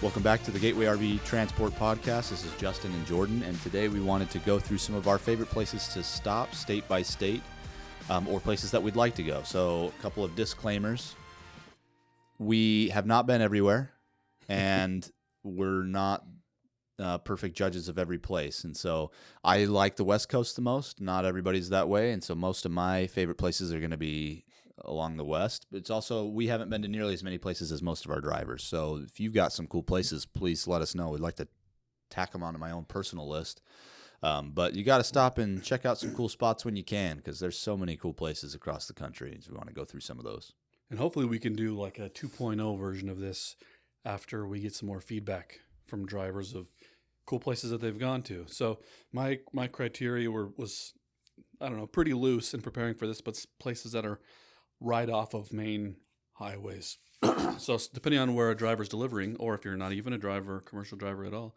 Welcome back to the Gateway RV Transport Podcast. This is Justin and Jordan, and today we wanted to go through some of our favorite places to stop, state by state, or places that we'd like to go. So, a couple of disclaimers. We have not been everywhere, and we're not perfect judges of every place. And so, I like the West Coast the most. Not everybody's that way, and so most of my favorite places are going to be along the West. But it's also, we haven't been to nearly as many places as most of our drivers. So if you've got some cool places, please let us know. We'd like to tack them onto my own personal list. But you got to stop and check out some cool spots when you can, because there's so many cool places across the country. So we want to go through some of those. And hopefully we can do like a 2.0 version of this after we get some more feedback from drivers of cool places that they've gone to. So my criteria was, I don't know, pretty loose in preparing for this, but places that are right off of main highways. So depending on where a driver's delivering, or if you're not even a driver, commercial driver at all,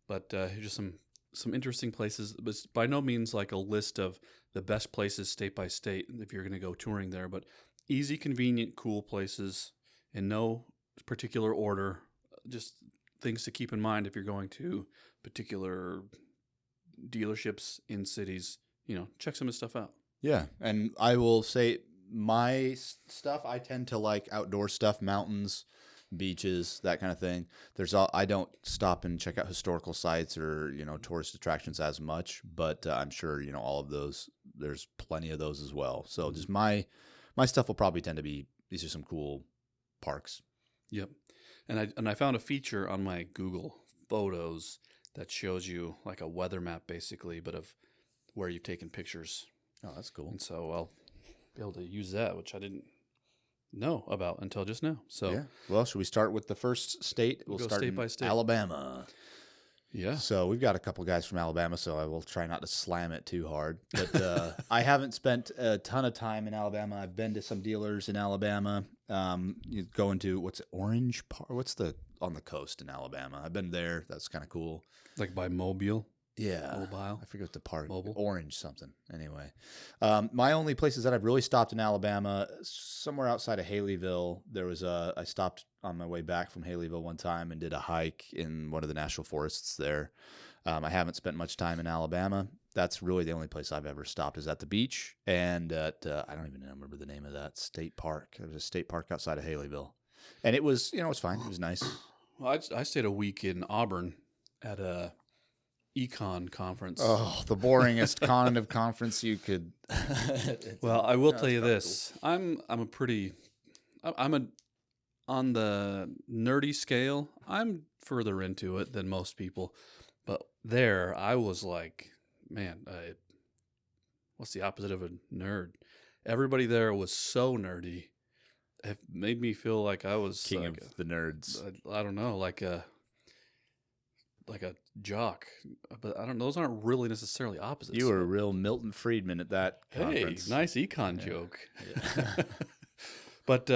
but just some interesting places. But by no means like a list of the best places state by state if you're going to go touring there, but easy, convenient, cool places in no particular order. Just things to keep in mind if you're going to particular dealerships in cities. You know, check some of this stuff out. Yeah, and I will say, my stuff, I tend to like outdoor stuff, mountains, beaches, that kind of thing. I don't stop and check out historical sites or, tourist attractions as much, but I'm sure, all of those, there's plenty of those as well. So just my stuff will probably tend to be, these are some cool parks. Yep. And I found a feature on my Google Photos that shows you like a weather map basically, but of where you've taken pictures. Oh, that's cool. And so I'll be able to use that, which I didn't know about until just now. So, yeah. Well, should we start with the first state? We'll go start state by state. Alabama. Yeah. So we've got a couple guys from Alabama, so I will try not to slam it too hard. But I haven't spent a ton of time in Alabama. I've been to some dealers in Alabama. You go into Orange Park? On the coast in Alabama? I've been there. That's kind of cool. Like by Mobile. Yeah. Mobile. I forget what the park. Mobile. Orange something. Anyway. My only places that I've really stopped in Alabama, somewhere outside of Haleyville, I stopped on my way back from Haleyville one time and did a hike in one of the national forests there. I haven't spent much time in Alabama. That's really the only place I've ever stopped, is at the beach and at, I don't even remember the name of that state park. There was a state park outside of Haleyville. And it was, it was fine. It was nice. Well, I stayed a week in Auburn at a econ conference. Oh, the boringest conference you could. Well, I will tell you this. Cool. On the nerdy scale, I'm further into it than most people. But there, I was like, man, what's the opposite of a nerd? Everybody there was so nerdy. It made me feel like I was king of the nerds. I don't know, like a jock, but I don't. Those aren't really necessarily opposites. You were a real Milton Friedman at that conference. Hey, nice econ joke. Yeah. But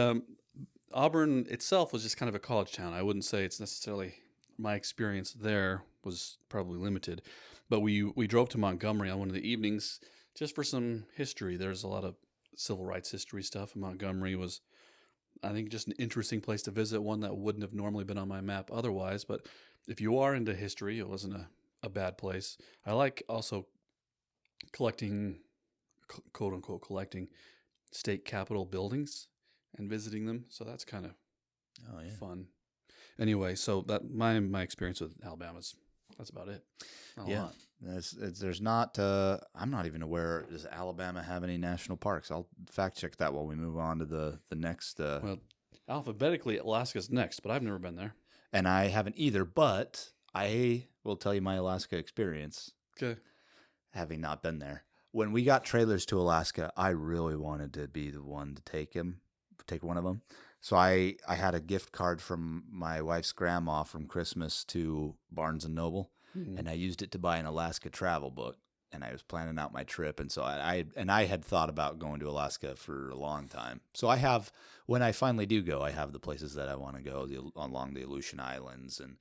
Auburn itself was just kind of a college town. I wouldn't say it's necessarily, my experience there was probably limited. But we drove to Montgomery on one of the evenings just for some history. There's a lot of civil rights history stuff, and Montgomery was, I think, just an interesting place to visit, one that wouldn't have normally been on my map otherwise. But if you are into history, it wasn't a bad place. I like also collecting, quote unquote, collecting state capitol buildings and visiting them. So that's kind of fun. Anyway, so that my experience with Alabama's, that's about it. Not a lot. There's not. I'm not even aware. Does Alabama have any national parks? I'll fact check that while we move on to the next. Well, alphabetically, Alaska's next, but I've never been there. And I haven't either, but I will tell you my Alaska experience. Okay. Having not been there. When we got trailers to Alaska, I really wanted to be the one to take one of them. So I had a gift card from my wife's grandma from Christmas to Barnes & Noble, and I used it to buy an Alaska travel book. And I was planning out my trip, and so I had thought about going to Alaska for a long time. So I have, when I finally do go, I have the places that I want to go along the Aleutian Islands, and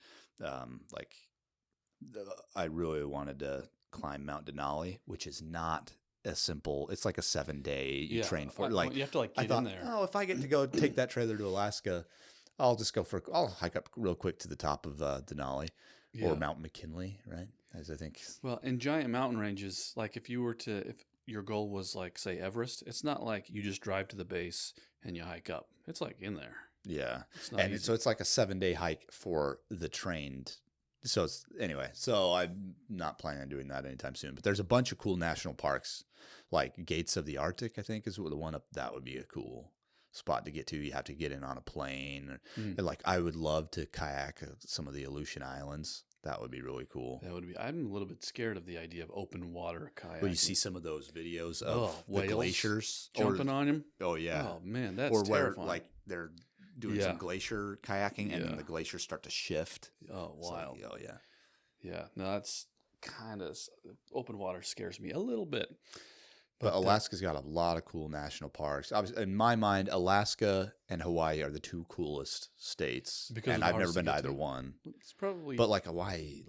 I really wanted to climb Mount Denali, which is not a simple. It's like a 7-day you train for. Like you have to get in there. Oh, if I get to go take that trailer to Alaska, I'll hike up real quick to the top of Denali or Mount McKinley, right? As I think. Well, in giant mountain ranges, like if your goal was like, say, Everest, it's not like you just drive to the base and you hike up. It's like in there. Yeah. It's not easy. So it's like a 7-day hike for the trained. So so I'm not planning on doing that anytime soon, but there's a bunch of cool national parks, like Gates of the Arctic, I think is the one up. That would be a cool spot to get to. You have to get in on a plane. And like, I would love to kayak some of the Aleutian Islands. That would be really cool. That would be. I'm a little bit scared of the idea of open water kayaking. Well, you see some of those videos of the whales glaciers jumping on him. Oh yeah. Oh man, that's terrifying. Where like they're doing some glacier kayaking and then the glaciers start to shift. Oh, wild. Oh yeah. Yeah. No, that's kind of open water scares me a little bit. But Alaska's got a lot of cool national parks. In my mind, Alaska and Hawaii are the two coolest states. And I've never been to either one. It's probably. But like Hawaii,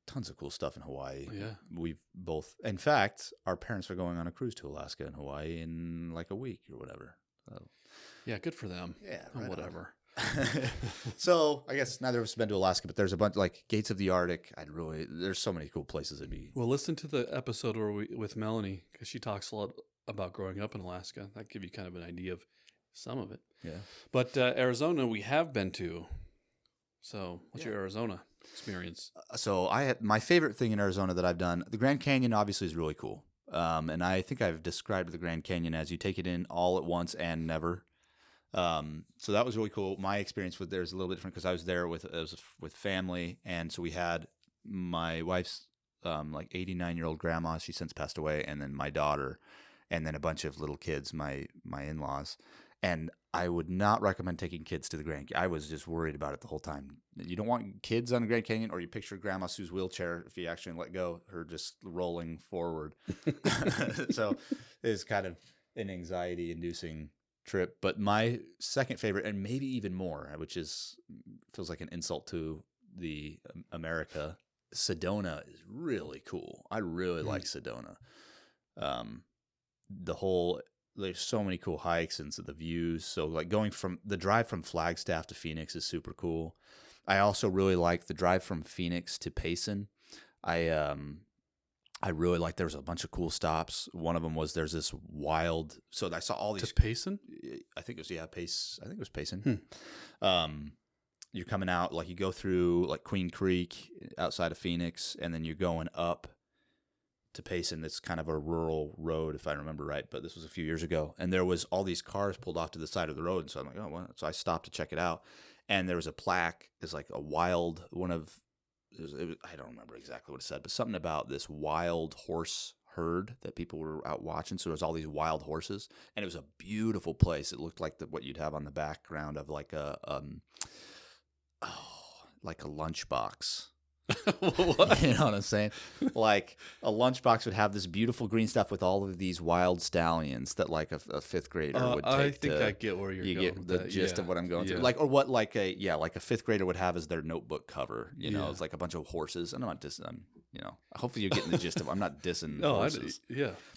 tons of cool stuff in Hawaii. Yeah. We've both. In fact, our parents are going on a cruise to Alaska and Hawaii in like a week or whatever. So. Yeah, good for them. Yeah, right whatever. So I guess neither of us have been to Alaska, but there's a bunch like Gates of the Arctic. There's so many cool places it'd be. Well, listen to the episode with Melanie, because she talks a lot about growing up in Alaska. That give you kind of an idea of some of it. Yeah. But Arizona, we have been to. So what's your Arizona experience? So my favorite thing in Arizona that I've done, the Grand Canyon obviously is really cool. And I think I've described the Grand Canyon as you take it in all at once and never. So that was really cool. My experience with there is a little bit different because I was there with family, and so we had my wife's like 89-year-old grandma. She since passed away, and then my daughter, and then a bunch of little kids, my in-laws. And I would not recommend taking kids to the Grand Canyon. I was just worried about it the whole time. You don't want kids on the Grand Canyon, or you picture Grandma Sue's wheelchair, if you actually let go, her just rolling forward. So it's kind of an anxiety-inducing trip. But my second favorite, and maybe even more, which feels like an insult to the America, Sedona is really cool. I really like Sedona. There's so many cool hikes and the views. So like the drive from Flagstaff to Phoenix is super cool. I also really like the drive from Phoenix to Payson. I really like, there was a bunch of cool stops. One of them was there's this wild, so I saw all these. To Payson? I think it was Payson. You're coming out, like you go through like Queen Creek outside of Phoenix, and then you're going up to Payson. That's kind of a rural road, if I remember right, but this was a few years ago. And there was all these cars pulled off to the side of the road. And so I'm like, oh, well. So I stopped to check it out. And there was a plaque. It's like a wild, I don't remember exactly what it said, but something about this wild horse herd that people were out watching. So there was all these wild horses, and it was a beautiful place. It looked like what you'd have on the background of like a lunchbox. What? You know what I'm saying? Like a lunchbox would have this beautiful green stuff with all of these wild stallions that like a fifth grader would take. I think I get where you're going. You get the gist of what I'm going through. Like, or what like a fifth grader would have as their notebook cover. You know, it's like a bunch of horses. And I'm not dissing them. You know, hopefully you're getting the gist of it. I'm not dissing horses.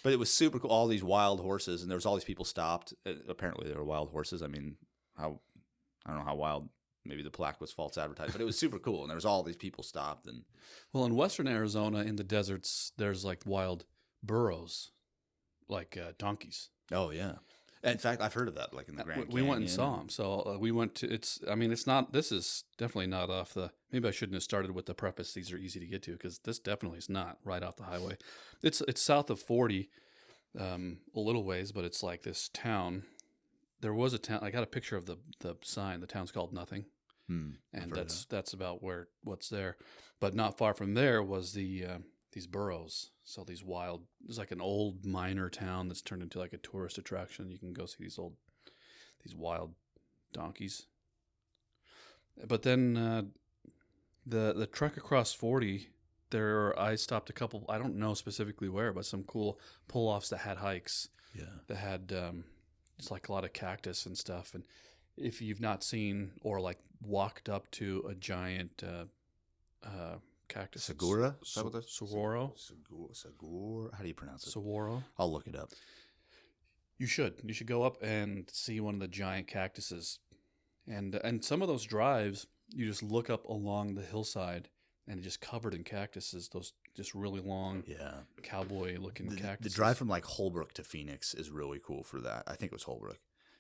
But it was super cool. All these wild horses, and there was all these people stopped. Apparently they were wild horses. I mean, I don't know how wild. Maybe the plaque was false advertising, but it was super cool. And there was all these people stopped. And well, in western Arizona, in the deserts, there's like wild burros, like donkeys. Oh yeah. In fact, I've heard of that. Like in the Grand Canyon. We went and saw them. So we went to. It's not. This is definitely not off the. Maybe I shouldn't have started with the preface. These are easy to get to, because this definitely is not right off the highway. It's south of 40, a little ways, but it's like this town. There was a town. I got a picture of the sign. The town's called Nothing, and that's about what's there. But not far from there was these burros. So these wild. It's like an old miner town that's turned into like a tourist attraction. You can go see these wild donkeys. But then the trek across 40. I stopped a couple. I don't know specifically where, but some cool pull-offs that had hikes. Yeah. That had. It's like a lot of cactus and stuff. And if you've not seen or like walked up to a giant cactus. Saguaro? Saguaro? Saguaro. How do you pronounce it? Saguaro. I'll look it up. You should. You should go up and see one of the giant cactuses. And some of those drives, you just look up along the hillside, and it's just covered in cactuses. Those just really long, cowboy-looking cactuses. The drive from like Holbrook to Phoenix is really cool for that. I think it was Holbrook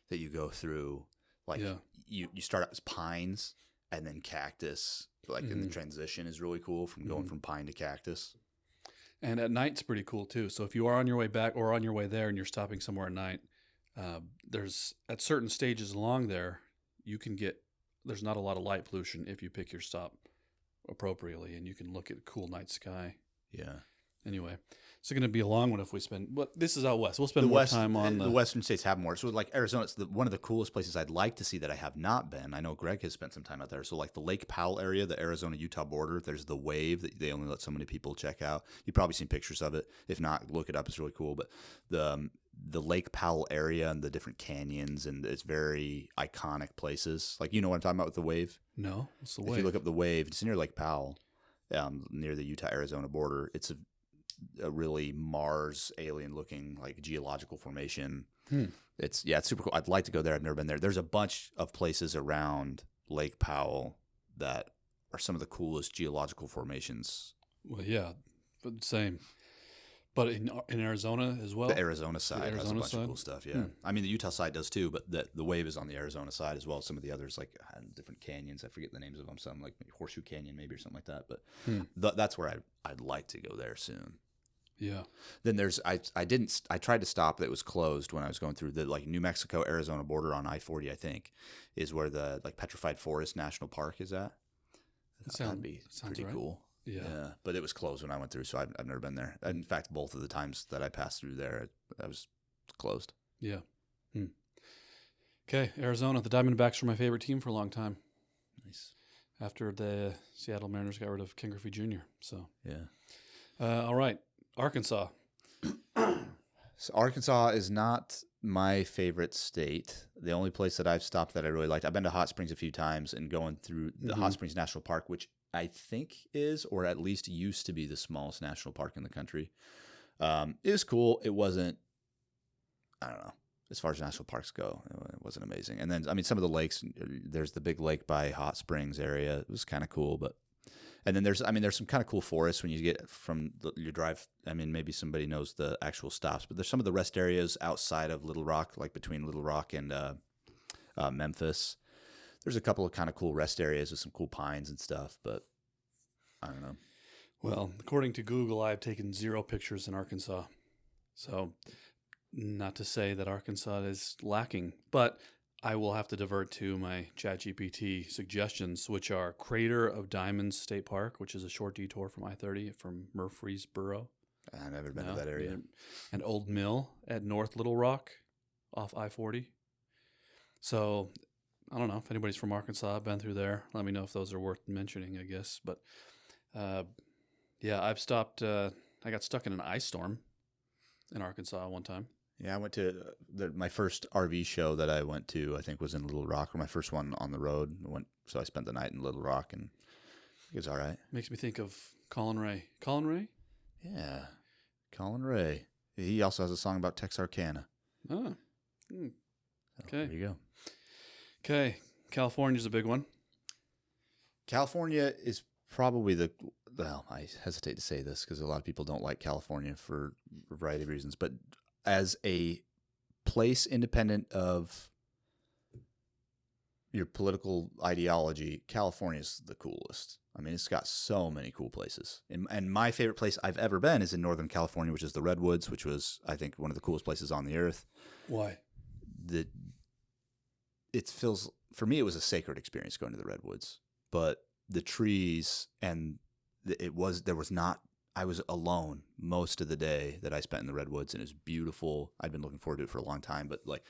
that you go through. Like you start out as pines and then cactus. Like in the transition is really cool from going from pine to cactus. And at night's pretty cool too. So if you are on your way back or on your way there and you're stopping somewhere at night, there's at certain stages along there, there's not a lot of light pollution if you pick your stop appropriately, and you can look at a cool night sky. Yeah. Anyway, it's going to be a long one if we spend. But this is out west. We'll spend more time on the western states have more. So like Arizona, it's one of the coolest places I'd like to see that I have not been. I know Greg has spent some time out there. So like the Lake Powell area, the Arizona-Utah border, there's the Wave that they only let so many people check out. You've probably seen pictures of it. If not, look it up. It's really cool. But the Lake Powell area and the different canyons, and it's very iconic places. Like, you know what I'm talking about with the Wave? No, what's the Wave? If you look up the Wave, it's near Lake Powell, near the Utah-Arizona border. It's a really Mars alien-looking like geological formation. It's super cool. I'd like to go there. I've never been there. There's a bunch of places around Lake Powell that are some of the coolest geological formations. Well, yeah, but same. But in Arizona as well? The Arizona side has a bunch of cool stuff, yeah. I mean, the Utah side does too, but the Wave is on the Arizona side as well. Some of the others, like different canyons, I forget the names of them. Some like Horseshoe Canyon maybe or something like that. But that's where I'd like to go there soon. Yeah. Then there's I tried to stop, that it was closed when I was going through the like New Mexico Arizona border on I-40, I think, is where the like Petrified Forest National Park is at. That'd be pretty cool. Yeah, but it was closed when I went through, so I've never been there. In fact, both of the times that I passed through there, I was closed. Yeah. Okay, Arizona. The Diamondbacks were my favorite team for a long time. Nice. After the Seattle Mariners got rid of Ken Griffey Jr. So yeah. All right, Arkansas. So Arkansas is not my favorite state. The only place that I've stopped that I really liked, I've been to Hot Springs a few times, and going through the Hot Springs National Park, which I think is, or at least used to be, the smallest national park in the country. It was cool. It wasn't, I don't know, as far as national parks go, it wasn't amazing. And then, I mean, some of the lakes, there's the big lake by Hot Springs area. It was kind of cool, and then there's some kind of cool forests when you get from your drive. I mean, maybe somebody knows the actual stops, but there's some of the rest areas outside of Little Rock, like between Little Rock and Memphis. There's a couple of kind of cool rest areas with some cool pines and stuff, but I don't know. Well, according to Google, I've taken 0 pictures in Arkansas. So not to say that Arkansas is lacking, but I will have to divert to my ChatGPT suggestions, which are Crater of Diamonds State Park, which is a short detour from I-30 from Murfreesboro. I've never been to that area. And Old Mill at North Little Rock off I-40. So I don't know if anybody's from Arkansas. I've been through there. Let me know if those are worth mentioning, I guess. But yeah, I've stopped. I got stuck in an ice storm in Arkansas one time. Yeah, I went to my first RV show that I went to, I think, was in Little Rock, or my first one on the road. So I spent the night in Little Rock, and it was all right. Makes me think of Colin Ray. Colin Ray? Yeah, Colin Ray. He also has a song about Texarkana. Oh, okay. So, there you go. Okay, California's a big one. California is probably well, I hesitate to say this because a lot of people don't like California for a variety of reasons, but as a place independent of your political ideology, California is the coolest. I mean, it's got so many cool places. And my favorite place I've ever been is in Northern California, which is the Redwoods, which was, I think, one of the coolest places on the earth. Why? It feels, for me, it was a sacred experience going to the Redwoods. But the trees and I was alone most of the day that I spent in the Redwoods, and it was beautiful. I'd been looking forward to it for a long time, but like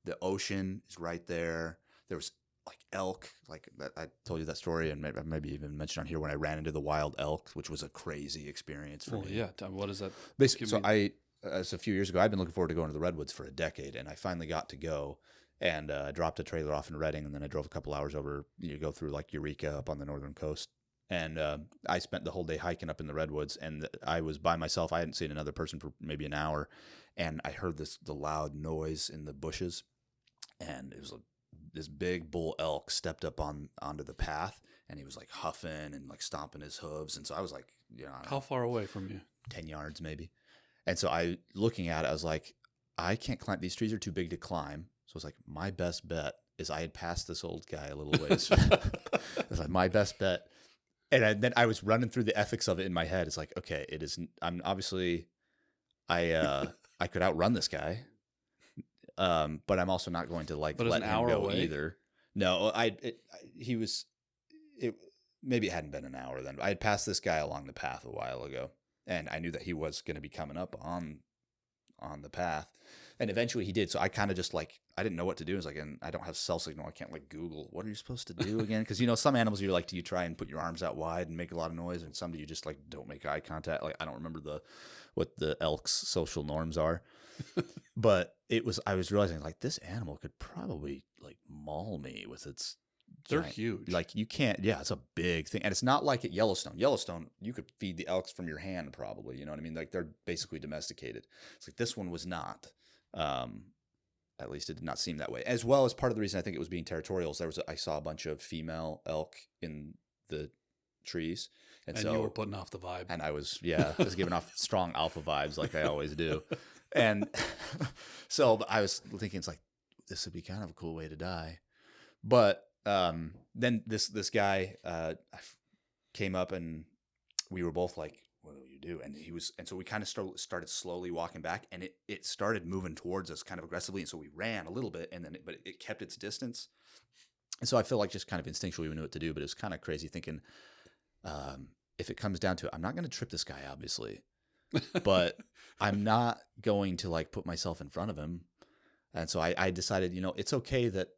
the ocean is right there. There was like elk, like that. I told you that story, and maybe even mentioned on here when I ran into the wild elk, which was a crazy experience for me. Yeah. What is that? Basically, so a few years ago, I've been looking forward to going to the Redwoods for a decade, and I finally got to go. And dropped a trailer off in Redding, and then I drove a couple hours over. You go through like Eureka up on the northern coast, and I spent the whole day hiking up in the Redwoods. And I was by myself. I hadn't seen another person for maybe an hour, and I heard the loud noise in the bushes, and it was this big bull elk stepped up onto the path, and he was like huffing and like stomping his hooves. And so I was like, you know, I don't How know, far away from you? 10 yards maybe. And so looking at it, I was like, I can't climb. These trees are too big to climb. So I was like, my best bet is I had passed this old guy a little ways. It was like my best bet. And then I was running through the ethics of it in my head. It's like, okay, it is. I'm obviously, I could outrun this guy, but I'm also not going to like But it's let an him hour go away? either. No, he was. It maybe it hadn't been an hour then. I had passed this guy along the path a while ago, and I knew that he was going to be coming up on the path, and eventually he did. So I kind of just like, I didn't know what to do. I was like, and I don't have cell signal. I can't like Google what are you supposed to do again? Because you know, some animals you're like, do you try and put your arms out wide and make a lot of noise, and some do you just like don't make eye contact. Like I don't remember what the elk's social norms are, but I was realizing like this animal could probably like maul me with its. They're Giant, huge. like you can't. Yeah, it's a big thing, and it's not like at Yellowstone. Yellowstone, you could feed the elks from your hand, probably. You know what I mean? Like they're basically domesticated. It's like this one was not. At least it did not seem that way. As well as part of the reason I think it was being territorial is I saw a bunch of female elk in the trees, and so you were putting off the vibe. And I was giving off strong alpha vibes like I always do, and so I was thinking it's like this would be kind of a cool way to die, but. Then this guy came up and we were both like, what do you do? And so we kind of started slowly walking back, and it started moving towards us kind of aggressively. And so we ran a little bit, but it kept its distance. And so I feel like just kind of instinctually we knew what to do, but it was kind of crazy thinking, if it comes down to it, I'm not going to trip this guy, obviously, but I'm not going to like put myself in front of him. And so I decided, you know, it's okay that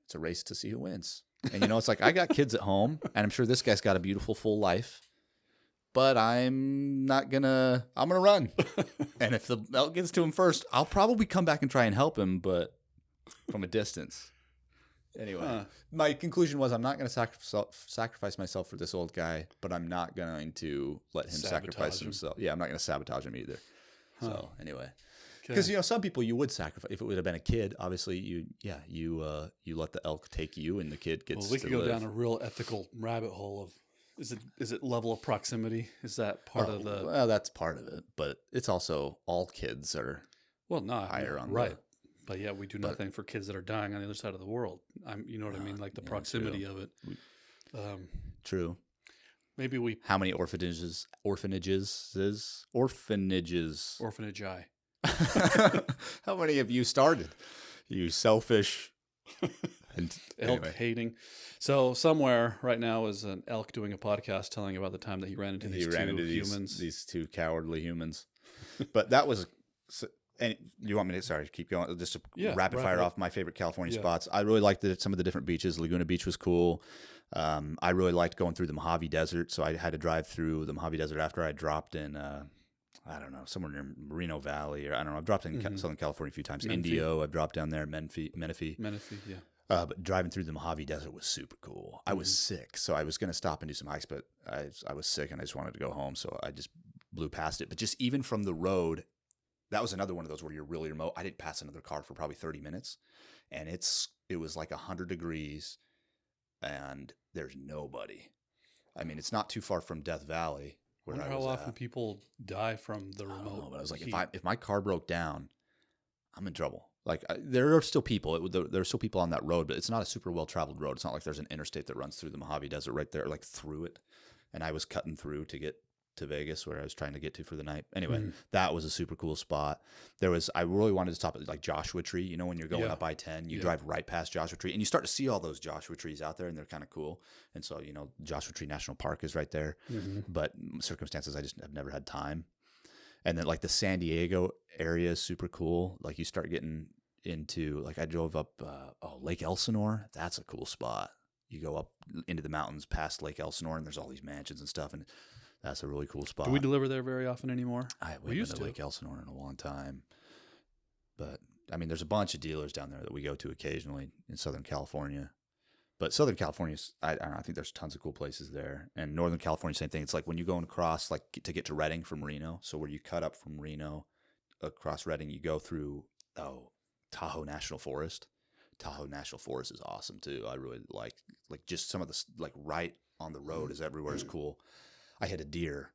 it's a race to see who wins. And, you know, it's like I got kids at home, and I'm sure this guy's got a beautiful, full life, but I'm going to run. And if the elk gets to him first, I'll probably come back and try and help him, but from a distance. Anyway, my conclusion was I'm not going to sacrifice myself for this old guy, but I'm not going to let him sacrifice himself. Yeah, I'm not going to sabotage him either. So anyway. Because you know, some people you would sacrifice if it would have been a kid. Obviously, you let the elk take you, and the kid gets. Well, we could go down a real ethical rabbit hole of is it level of proximity? Is that part of the? Well, that's part of it, but it's also all kids are. Well, not higher on right, but yeah, we do nothing for kids that are dying on the other side of the world. You know what I mean, like the proximity of it. True. Maybe we. How many orphanages? Orphanage I. How many have you started? You selfish and elk hating. So somewhere right now is an elk doing a podcast telling about the time that he ran into these humans. These two cowardly humans. But that was. And you want me to keep going? Just to rapid fire off my favorite California spots. I really liked some of the different beaches. Laguna Beach was cool. I really liked going through the Mojave Desert. So I had to drive through the Mojave Desert after I dropped in. I don't know, somewhere near Moreno Valley, or I don't know. I've dropped in Southern California a few times. Indio, I've dropped down there. Menifee, yeah. But driving through the Mojave Desert was super cool. I was sick, so I was going to stop and do some hikes, but I was sick and I just wanted to go home, so I just blew past it. But just even from the road, that was another one of those where you're really remote. I didn't pass another car for probably 30 minutes, and it was like 100 degrees, and there's nobody. I mean, it's not too far from Death Valley. I wonder how often people die from the remote. But I was like, if my car broke down, I'm in trouble. Like there are still people. There are still people on that road, but it's not a super well traveled road. It's not like there's an interstate that runs through the Mojave Desert right there, like through it. And I was cutting through to get to Vegas, where I was trying to get to for the night. Anyway, that was a super cool spot. I really wanted to stop at like Joshua Tree. You know, when you're going up I-10, you drive right past Joshua Tree, and you start to see all those Joshua trees out there, and they're kind of cool. And so, you know, Joshua Tree National Park is right there. But circumstances, I just have never had time. And then like the San Diego area is super cool. Like you start getting into, like I drove up Lake Elsinore. That's a cool spot. You go up into the mountains past Lake Elsinore, and there's all these mansions and stuff, and that's a really cool spot. Do we deliver there very often anymore? We used to Lake Elsinore in a long time. But, I mean, there's a bunch of dealers down there that we go to occasionally in Southern California. But Southern California, I don't know, I think there's tons of cool places there. And Northern California, same thing. It's like when you go across, like to get to Redding from Reno. So where you cut up from Reno across Redding, you go through Tahoe National Forest Tahoe National Forest is awesome too. I really like just some of the like right on the road is everywhere is cool. I hit a deer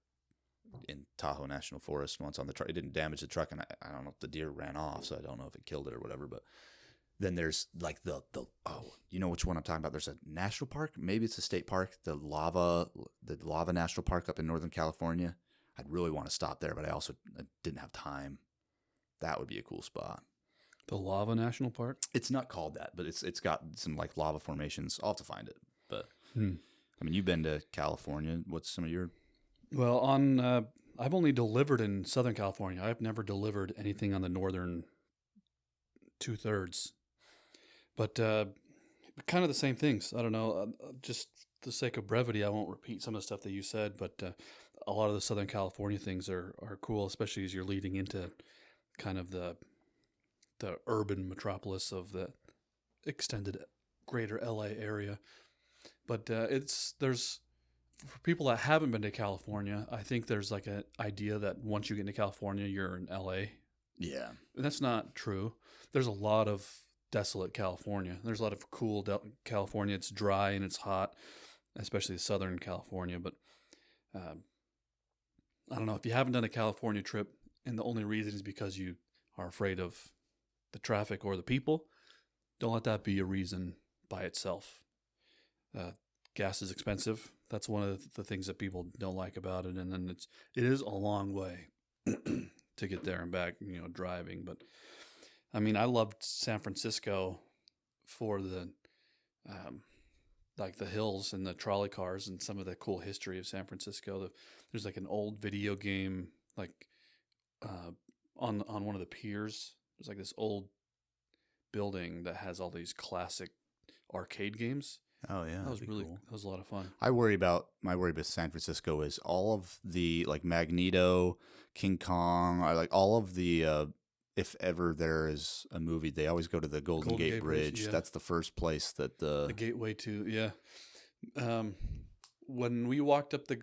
in Tahoe National Forest once on the truck. It didn't damage the truck, and I don't know if the deer ran off, so I don't know if it killed it or whatever. But then there's like the you know which one I'm talking about? There's a national park, maybe it's a state park, the Lava National Park up in Northern California. I'd really want to stop there, but I didn't have time. That would be a cool spot. The Lava National Park? It's not called that, but it's got some like lava formations. I'll have to find it. But I mean, you've been to California. What's some of your? Well, I've only delivered in Southern California. I've never delivered anything on the northern 2/3. But kind of the same things. I don't know. Just for the sake of brevity, I won't repeat some of the stuff that you said. But a lot of the Southern California things are cool, especially as you're leading into kind of the urban metropolis of the extended greater LA area. But there's for people that haven't been to California, I think there's like an idea that once you get into California, you're in LA. Yeah. And that's not true. There's a lot of desolate California. There's a lot of cool California. It's dry and it's hot, especially Southern California. But I don't know. If you haven't done a California trip and the only reason is because you are afraid of the traffic or the people, don't let that be a reason by itself. Gas is expensive. That's one of the things that people don't like about it. And then it is a long way to get there and back, driving. But I mean, I loved San Francisco for the like the hills and the trolley cars and some of the cool history of San Francisco. There's like an old video game, like on one of the piers. There's like this old building that has all these classic arcade games. Oh yeah, that was really cool. That was a lot of fun. My worry about San Francisco is all of the like Magneto, King Kong, or like all of the if ever there is a movie, they always go to the Golden Gate Bridge. Yeah. That's the first place that the gateway to, yeah. When we walked up the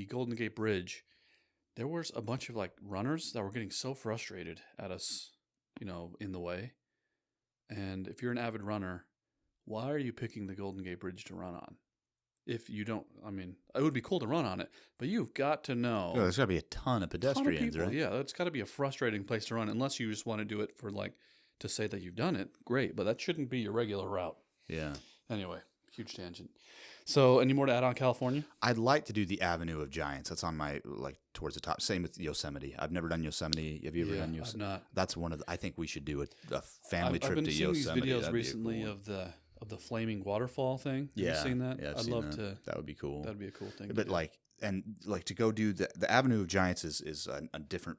Golden Gate Bridge, there was a bunch of like runners that were getting so frustrated at us, in the way. And if you're an avid runner, why are you picking the Golden Gate Bridge to run on? If you don't, I mean, it would be cool to run on it, but you've got to know. there's got to be a ton of pedestrians, right? Yeah, it's got to be a frustrating place to run, unless you just want to do it for like to say that you've done it. Great, but that shouldn't be your regular route. Yeah. Anyway, huge tangent. So, any more to add on California? I'd like to do the Avenue of Giants. That's on my towards the top. Same with Yosemite. I've never done Yosemite. Have you ever done Yosemite? I've not. That's one of the, I think we should do a family trip I've been to seeing Yosemite. these videos That'd recently of the flaming waterfall thing. Have you seen that? Yeah, I'd love to. That would be cool. That'd be a cool thing. But to go do the Avenue of Giants is a different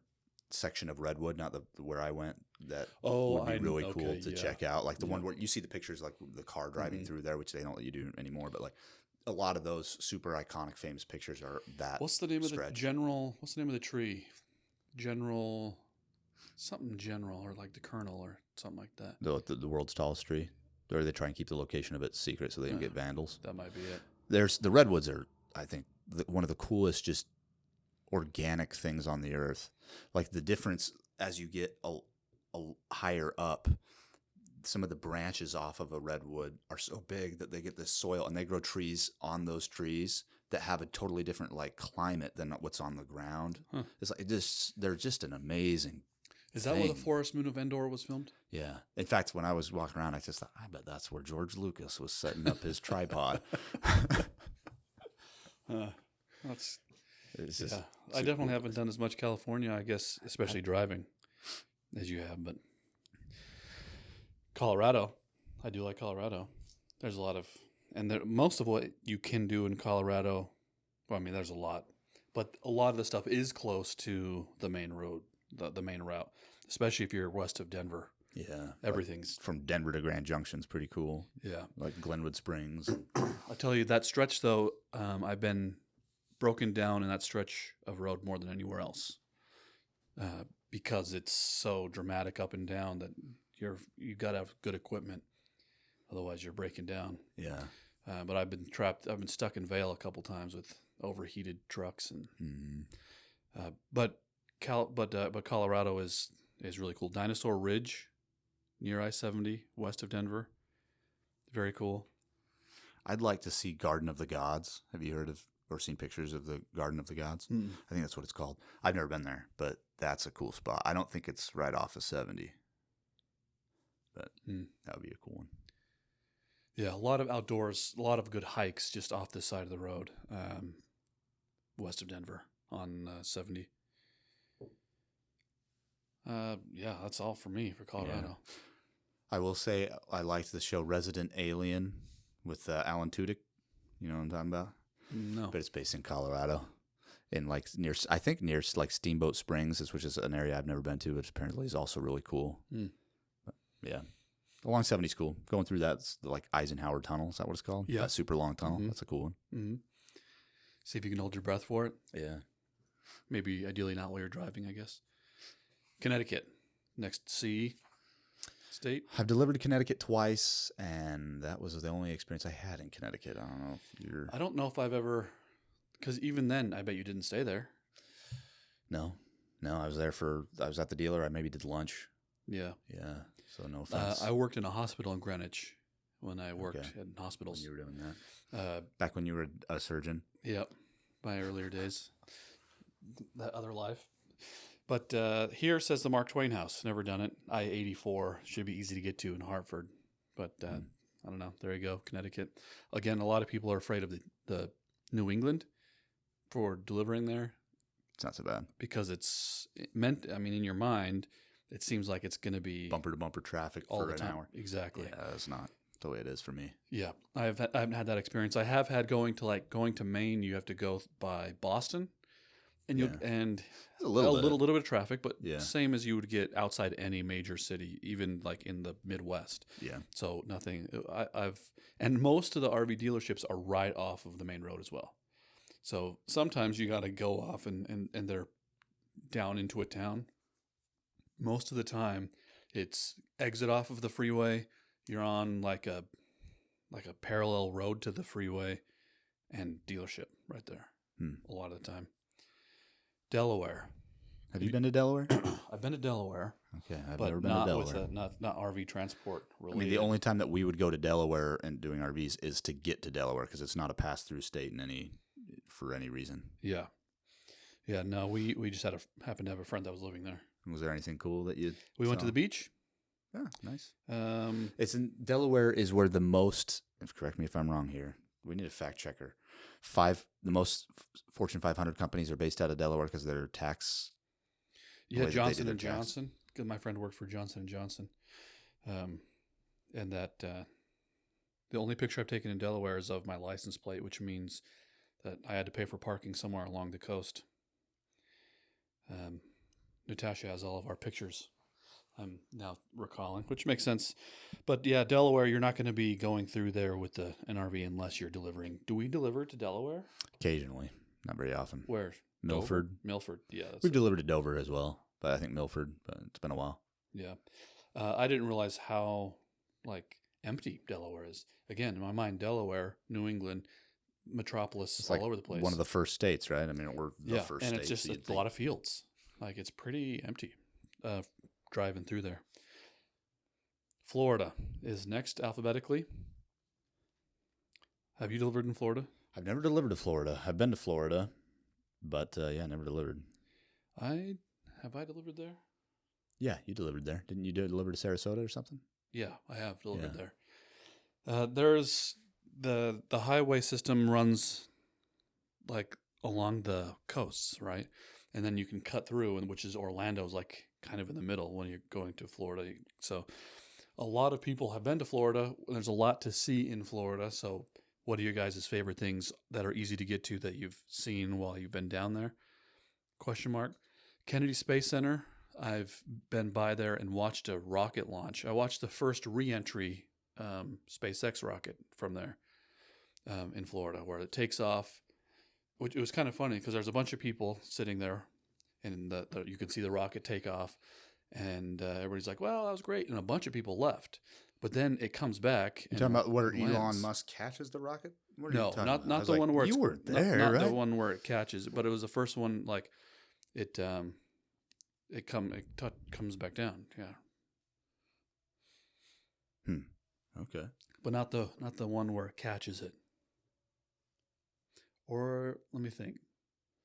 section of Redwood, not where I went. That would be really cool to check out. Like the one where you see the pictures, like the car driving through there, which they don't let you do anymore. But like a lot of those super iconic, famous pictures are that. What's the name stretch. of the general? What's the name of the tree? General, something general, or like the Colonel, or something like that. The world's tallest tree. Or they try and keep the location of it secret so they don't get vandals. That might be it. There's the redwoods are, I think, one of the coolest just organic things on the earth. Like the difference as you get a higher up, some of the branches off of a redwood are so big that they get this soil, and they grow trees on those trees that have a totally different like climate than what's on the ground. Huh. It's like they're just an amazing. Is that where the Forest Moon of Endor was filmed? Yeah. In fact, when I was walking around, I just thought, I bet that's where George Lucas was setting up his tripod. I definitely haven't done as much California, I guess, especially driving, as you have. But Colorado, I do like Colorado. There's a lot of, and most of what you can do in Colorado, well, I mean, there's a lot, but a lot of the stuff is close to the main road. The main route, especially if you're west of Denver. Yeah. Everything's from Denver to Grand Junction's pretty cool. Yeah. Like Glenwood Springs. I'll tell you that stretch though, I've been broken down in that stretch of road more than anywhere else. Because it's so dramatic up and down that you got to have good equipment. Otherwise you're breaking down. Yeah. But I've been stuck in Vail a couple times with overheated trucks and But Colorado is really cool. Dinosaur Ridge near I-70, west of Denver. Very cool. I'd like to see Garden of the Gods. Have you heard of or seen pictures of the Garden of the Gods? Mm. I think that's what it's called. I've never been there, but that's a cool spot. I don't think it's right off of 70, but that would be a cool one. Yeah, a lot of outdoors, a lot of good hikes just off the side of the road, west of Denver on 70. Yeah, that's all for me for Colorado. Yeah. I will say I liked the show Resident Alien with Alan Tudyk. You know what I'm talking about? No. But it's based in Colorado, in like near like Steamboat Springs, which is an area I've never been to, which apparently is also really cool. But, yeah, along 70's cool. Going through that's like Eisenhower Tunnel. Is that what it's called? Yeah, that super long tunnel. That's a cool one. Mm-hmm. See if you can hold your breath for it. Yeah, maybe ideally not while you're driving, I guess. Connecticut, next C state. I've delivered to Connecticut twice, and that was the only experience I had in Connecticut. I don't know if you're. I don't know if I've ever, because even then, I bet you didn't stay there. No, I was there I was at the dealer. I maybe did lunch. Yeah. So no offense. I worked in a hospital in Greenwich when I worked in hospitals. When you were doing that, back when you were a surgeon. Yep, my earlier days, that other life. But here says the Mark Twain House. Never done it. I-84 should be easy to get to in Hartford. But I don't know. There you go, Connecticut. Again, a lot of people are afraid of the New England for delivering there. It's not so bad. Because it's meant, I mean, in your mind, it seems like it's going to be bumper-to-bumper traffic all for the an time. hour. Exactly. Yeah, that's not the way it is for me. Yeah, I haven't had that experience. I have had going to Maine. You have to go by Boston, and and a little bit of traffic, but Yeah. same as you would get outside any major city, even like in the Midwest. Yeah. So nothing. And most of the RV dealerships are right off of the main road as well. So sometimes you got to go off and they're down into a town. Most of the time, it's exit off of the freeway. You're on like a parallel road to the freeway, and dealership right there. A lot of the time. Delaware. Have you been to Delaware? I've been to Delaware. Okay, I've but never been not to Delaware. With not RV transport related. I mean, the only time that we would go to Delaware and doing RVs is to get to Delaware because it's not a pass-through state for any reason. Yeah. No, we just happened to have a friend that was living there. Was there anything cool that you? We went to the beach. Yeah, nice. It's in Delaware is where the most. Correct me if I'm wrong here. We need a fact checker. The most Fortune 500 companies are based out of Delaware because their tax. Yeah, Johnson and Johnson. Because my friend worked for Johnson and Johnson, and that the only picture I've taken in Delaware is of my license plate, which means that I had to pay for parking somewhere along the coast. Natasha has all of our pictures. I'm now recalling, which makes sense. But yeah, Delaware, you're not going to be going through there with an RV unless you're delivering. Do we deliver to Delaware? Occasionally, not very often. Where? Milford. Dover? Milford, yeah. We've delivered to Dover as well, but I think Milford, but it's been a while. Yeah. I didn't realize how empty Delaware is. Again, in my mind, Delaware, New England, metropolis, it's all over the place. One of the first states, right? I mean, we're the first state. And it's just a lot of fields. It's pretty empty. Driving through there. Florida is next alphabetically. Have you delivered in Florida? I've never delivered to Florida. I've been to Florida, but never delivered. Have I delivered there? Yeah, you delivered there. Didn't you deliver to Sarasota or something? Yeah, I have delivered there. There's the highway system runs along the coasts, right? And then you can cut through, which is Orlando's kind of in the middle when you're going to Florida. So a lot of people have been to Florida. There's a lot to see in Florida. So what are your guys' favorite things that are easy to get to that you've seen while you've been down there? ? Kennedy Space Center. I've been by there and watched a rocket launch. I watched the first re-entry SpaceX rocket from there in Florida, where it takes off. Which it was kind of funny because there's a bunch of people sitting there, and you can see the rocket take off, and everybody's like, "Well, that was great," and a bunch of people left. But then it comes back. You're talking about where Elon Musk catches the rocket? No, not the one where you weren't there, not right? the one where it catches, but it was the first one. It comes back down. Yeah. Okay. but not the one where it catches it. Or let me think.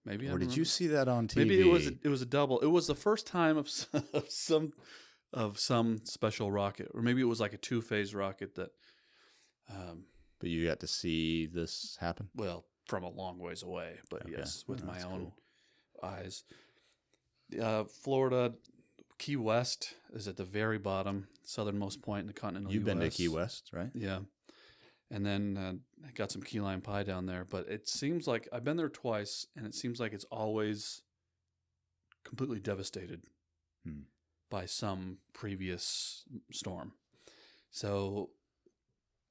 Maybe I Or did remember. you see that on TV? Maybe it was a double. It was the first time of some special rocket, or maybe it was like a 2-phase rocket that. But you got to see this happen? Well, from a long ways away, but Okay. yes, with my own cool. eyes. Florida, Key West is at the very bottom, southernmost point in the continental You've U.S. been to Key West, right? Yeah. And then I got some key lime pie down there. But it seems like I've been there twice, and it seems like it's always completely devastated by some previous storm. So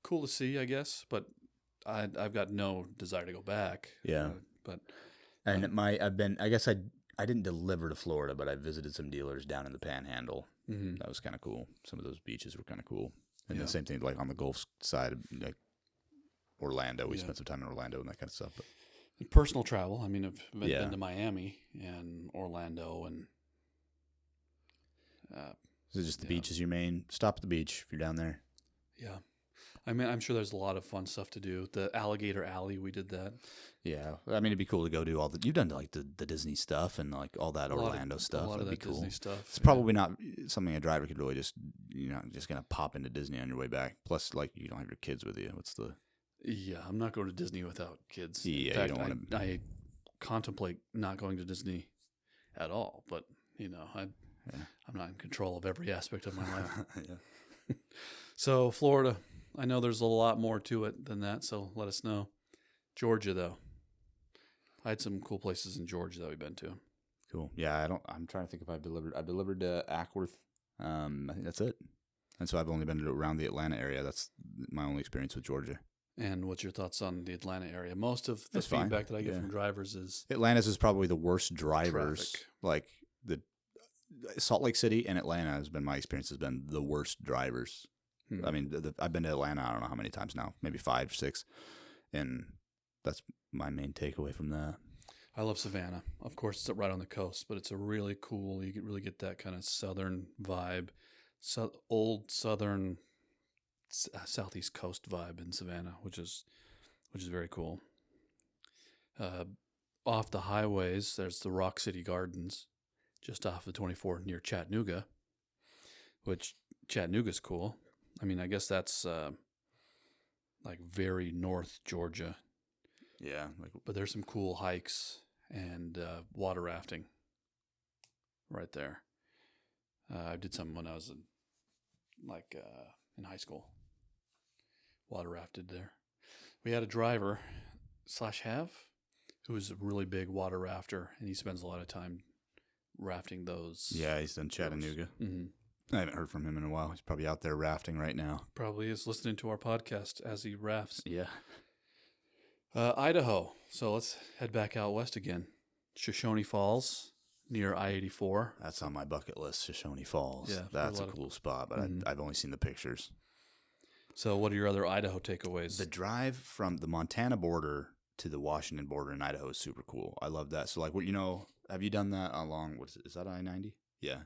cool to see, I guess. But I've got no desire to go back. Yeah. I guess I didn't deliver to Florida, but I visited some dealers down in the Panhandle. Mm-hmm. That was kind of cool. Some of those beaches were kind of cool. And Yeah. the same thing, like on the Gulf side, like Orlando. We Yeah. spent some time in Orlando and that kind of stuff. But And personal travel. I mean, I've Yeah. been to Miami and Orlando and. is it just the beach is your main? Stop at the beach if you're down there. Yeah. I mean, I'm sure there's a lot of fun stuff to do. The Alligator Alley, we did that. Yeah, I mean, it'd be cool to go do all the. You've done like the Disney stuff and like all that Orlando stuff. A lot of That'd that be cool. Disney stuff. It's probably not something a driver could really just just gonna pop into Disney on your way back. Plus, like you don't have your kids with you. What's the? Yeah, I'm not going to Disney without kids. Yeah, in fact, you don't want to. I contemplate not going to Disney at all, but I'm not in control of every aspect of my life. Yeah. So Florida, I know there's a lot more to it than that. So let us know. Georgia, though, I had some cool places in Georgia that we've been to. Cool. Yeah, I'm trying to think if I've delivered. I've delivered to Ackworth. I think that's it. And so I've only been to around the Atlanta area. That's my only experience with Georgia. And what's your thoughts on the Atlanta area? Most of the That's fine. feedback that I get Yeah. from drivers is Atlanta's is probably the worst drivers. Traffic. Like the Salt Lake City and Atlanta has been my experience has been the worst drivers. I mean, I've been to Atlanta. I don't know how many times now, maybe 5 or 6, and that's my main takeaway from that. I love Savannah. Of course, it's right on the coast, but it's a really cool. You can really get that kind of southern vibe, old southern southeast coast vibe in Savannah, which is very cool. Off the highways, there's the Rock City Gardens, just off the 24 near Chattanooga, which Chattanooga's cool. I mean, I guess that's like very north Georgia. Yeah, But there's some cool hikes and water rafting right there. I did some when I was in high school. Water rafted there. We had a driver who was a really big water rafter, and he spends a lot of time rafting those. Yeah, he's in Chattanooga. Mm-hmm. I haven't heard from him in a while. He's probably out there rafting right now. Probably is listening to our podcast as he rafts. Yeah. Idaho. So let's head back out west again. Shoshone Falls near I-84. That's on my bucket list, Shoshone Falls. Yeah, that's a cool spot, but I've only seen the pictures. So what are your other Idaho takeaways? The drive from the Montana border to the Washington border in Idaho is super cool. I love that. So like, have you done that along, is that I-90? Yeah.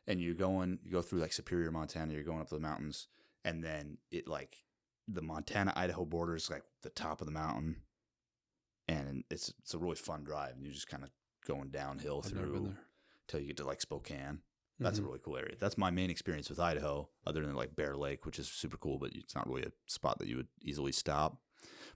And you go through like Superior, Montana, you're going up the mountains, and then the Montana-Idaho border is like the top of the mountain, and it's a really fun drive, and you're just kind of going downhill through till you get to like Spokane. That's a really cool area. That's my main experience with Idaho, other than like Bear Lake, which is super cool, but it's not really a spot that you would easily stop.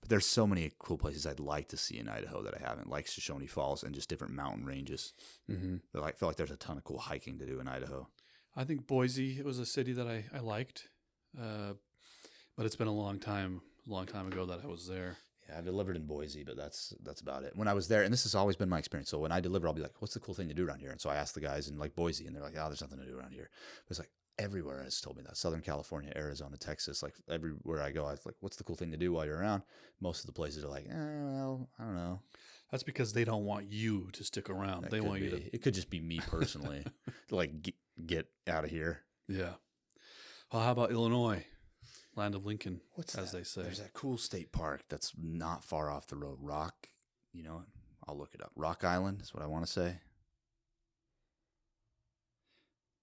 But there's so many cool places I'd like to see in Idaho that I haven't, like Shoshone Falls and just different mountain ranges. Mm-hmm. I feel like there's a ton of cool hiking to do in Idaho. I think Boise, it was a city that I liked, but it's been a long time ago that I was there. Yeah, I delivered in Boise, but that's about it. When I was there, and this has always been my experience, so when I deliver, I'll be like, what's the cool thing to do around here? And so I asked the guys in like Boise, and they're like, oh, there's nothing to do around here. But it's like everywhere has told me that. Southern California, Arizona, Texas, like everywhere I go, I was like, what's the cool thing to do while you're around? Most of the places are like, well, I don't know. That's because they don't want you to stick around. They want you to. It could just be me personally, to like get out of here. Yeah. Well, how about Illinois? Land of Lincoln, as they say. There's that cool state park that's not far off the road. I'll look it up. Rock Island is what I want to say.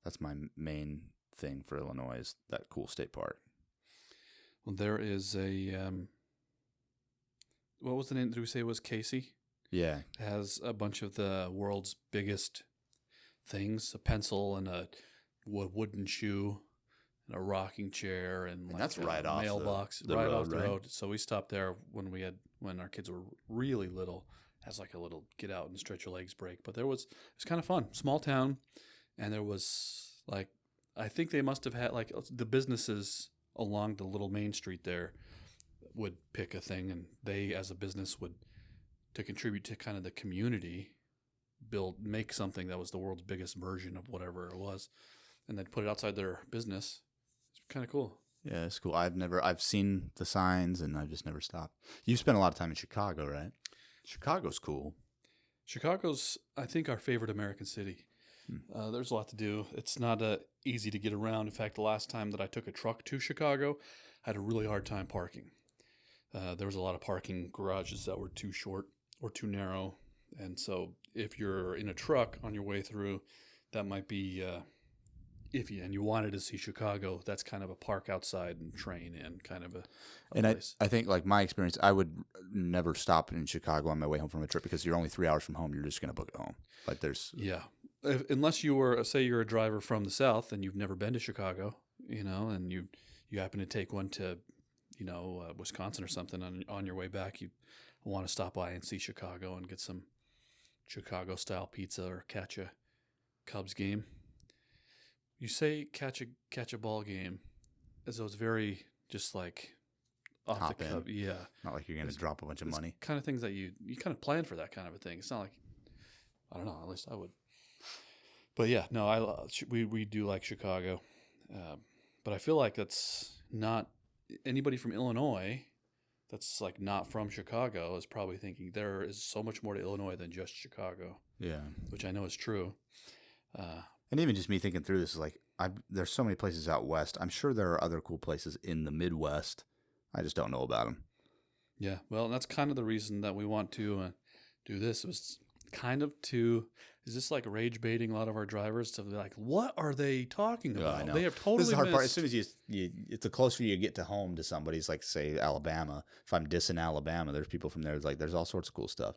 That's my main thing for Illinois is that cool state park. There is a what was the name? Did we say it was Casey? Yeah. It has a bunch of the world's biggest things: a pencil and a wooden shoe and a rocking chair and like that's a right off mailbox the right road, off the right? road. So we stopped there when our kids were really little, as like a little get out and stretch your legs break. But it was kind of fun, small town, and there was like I think they must have had like the businesses along the little main street there would pick a thing, and they as a business would to contribute to kind of the community make something that was the world's biggest version of whatever it was, and they'd put it outside their business. It's kind of cool. Yeah, it's cool. I've seen the signs and I've just never stopped. You've spent a lot of time in Chicago, right? Chicago's cool. Chicago's, I think, our favorite American city. There's a lot to do. It's not easy to get around. In fact, the last time that I took a truck to Chicago, I had a really hard time parking. There was a lot of parking garages that were too short or too narrow. And so if you're in a truck on your way through, that might be iffy. And you wanted to see Chicago, that's kind of a park outside and train in kind of a place. I think like my experience, I would never stop in Chicago on my way home from a trip because you're only 3 hours from home. You're just going to book it home. Like there's... Yeah. Unless you were, say you're a driver from the South and you've never been to Chicago, and you happen to take one to, Wisconsin or something on your way back, you want to stop by and see Chicago and get some Chicago-style pizza or catch a Cubs game. You say catch a ball game as though it's very just like off Hop the in. cuff. Yeah. Not like you're going to drop a bunch of money. Kind of things that you kind of plan for that kind of a thing. It's not like, I don't know, at least I would. But yeah, no, we do like Chicago. But I feel like that's not anybody from Illinois that's like not from Chicago is probably thinking there is so much more to Illinois than just Chicago. Yeah. Which I know is true. And even just me thinking through this, like there's so many places out west. I'm sure there are other cool places in the Midwest. I just don't know about them. Yeah, well, that's kind of the reason that we want to do this was kind of is this like rage baiting a lot of our drivers to be like, what are they talking about? I know. They have totally This is the hard part. As missed- soon as it's the closer you get to home to somebody's like, say, Alabama. If I'm dissing Alabama, there's people from there. Like, there's all sorts of cool stuff.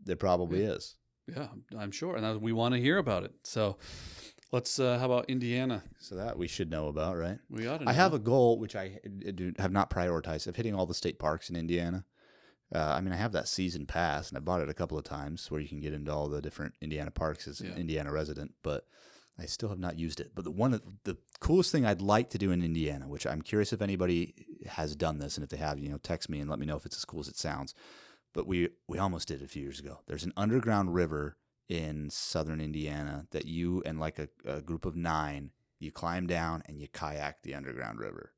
There probably is. Yeah, I'm sure. And we want to hear about it. So let's, how about Indiana? So that we should know about, right? We ought to know. I have a goal, which I have not prioritized, of hitting all the state parks in Indiana. I have that season pass, and I bought it a couple of times where you can get into all the different Indiana parks as an Indiana resident, but I still have not used it. But the coolest thing I'd like to do in Indiana, which I'm curious if anybody has done this, and if they have, text me and let me know if it's as cool as it sounds. But we almost did it a few years ago. There's an underground river in southern Indiana that you and like a group of 9, you climb down and you kayak the underground river.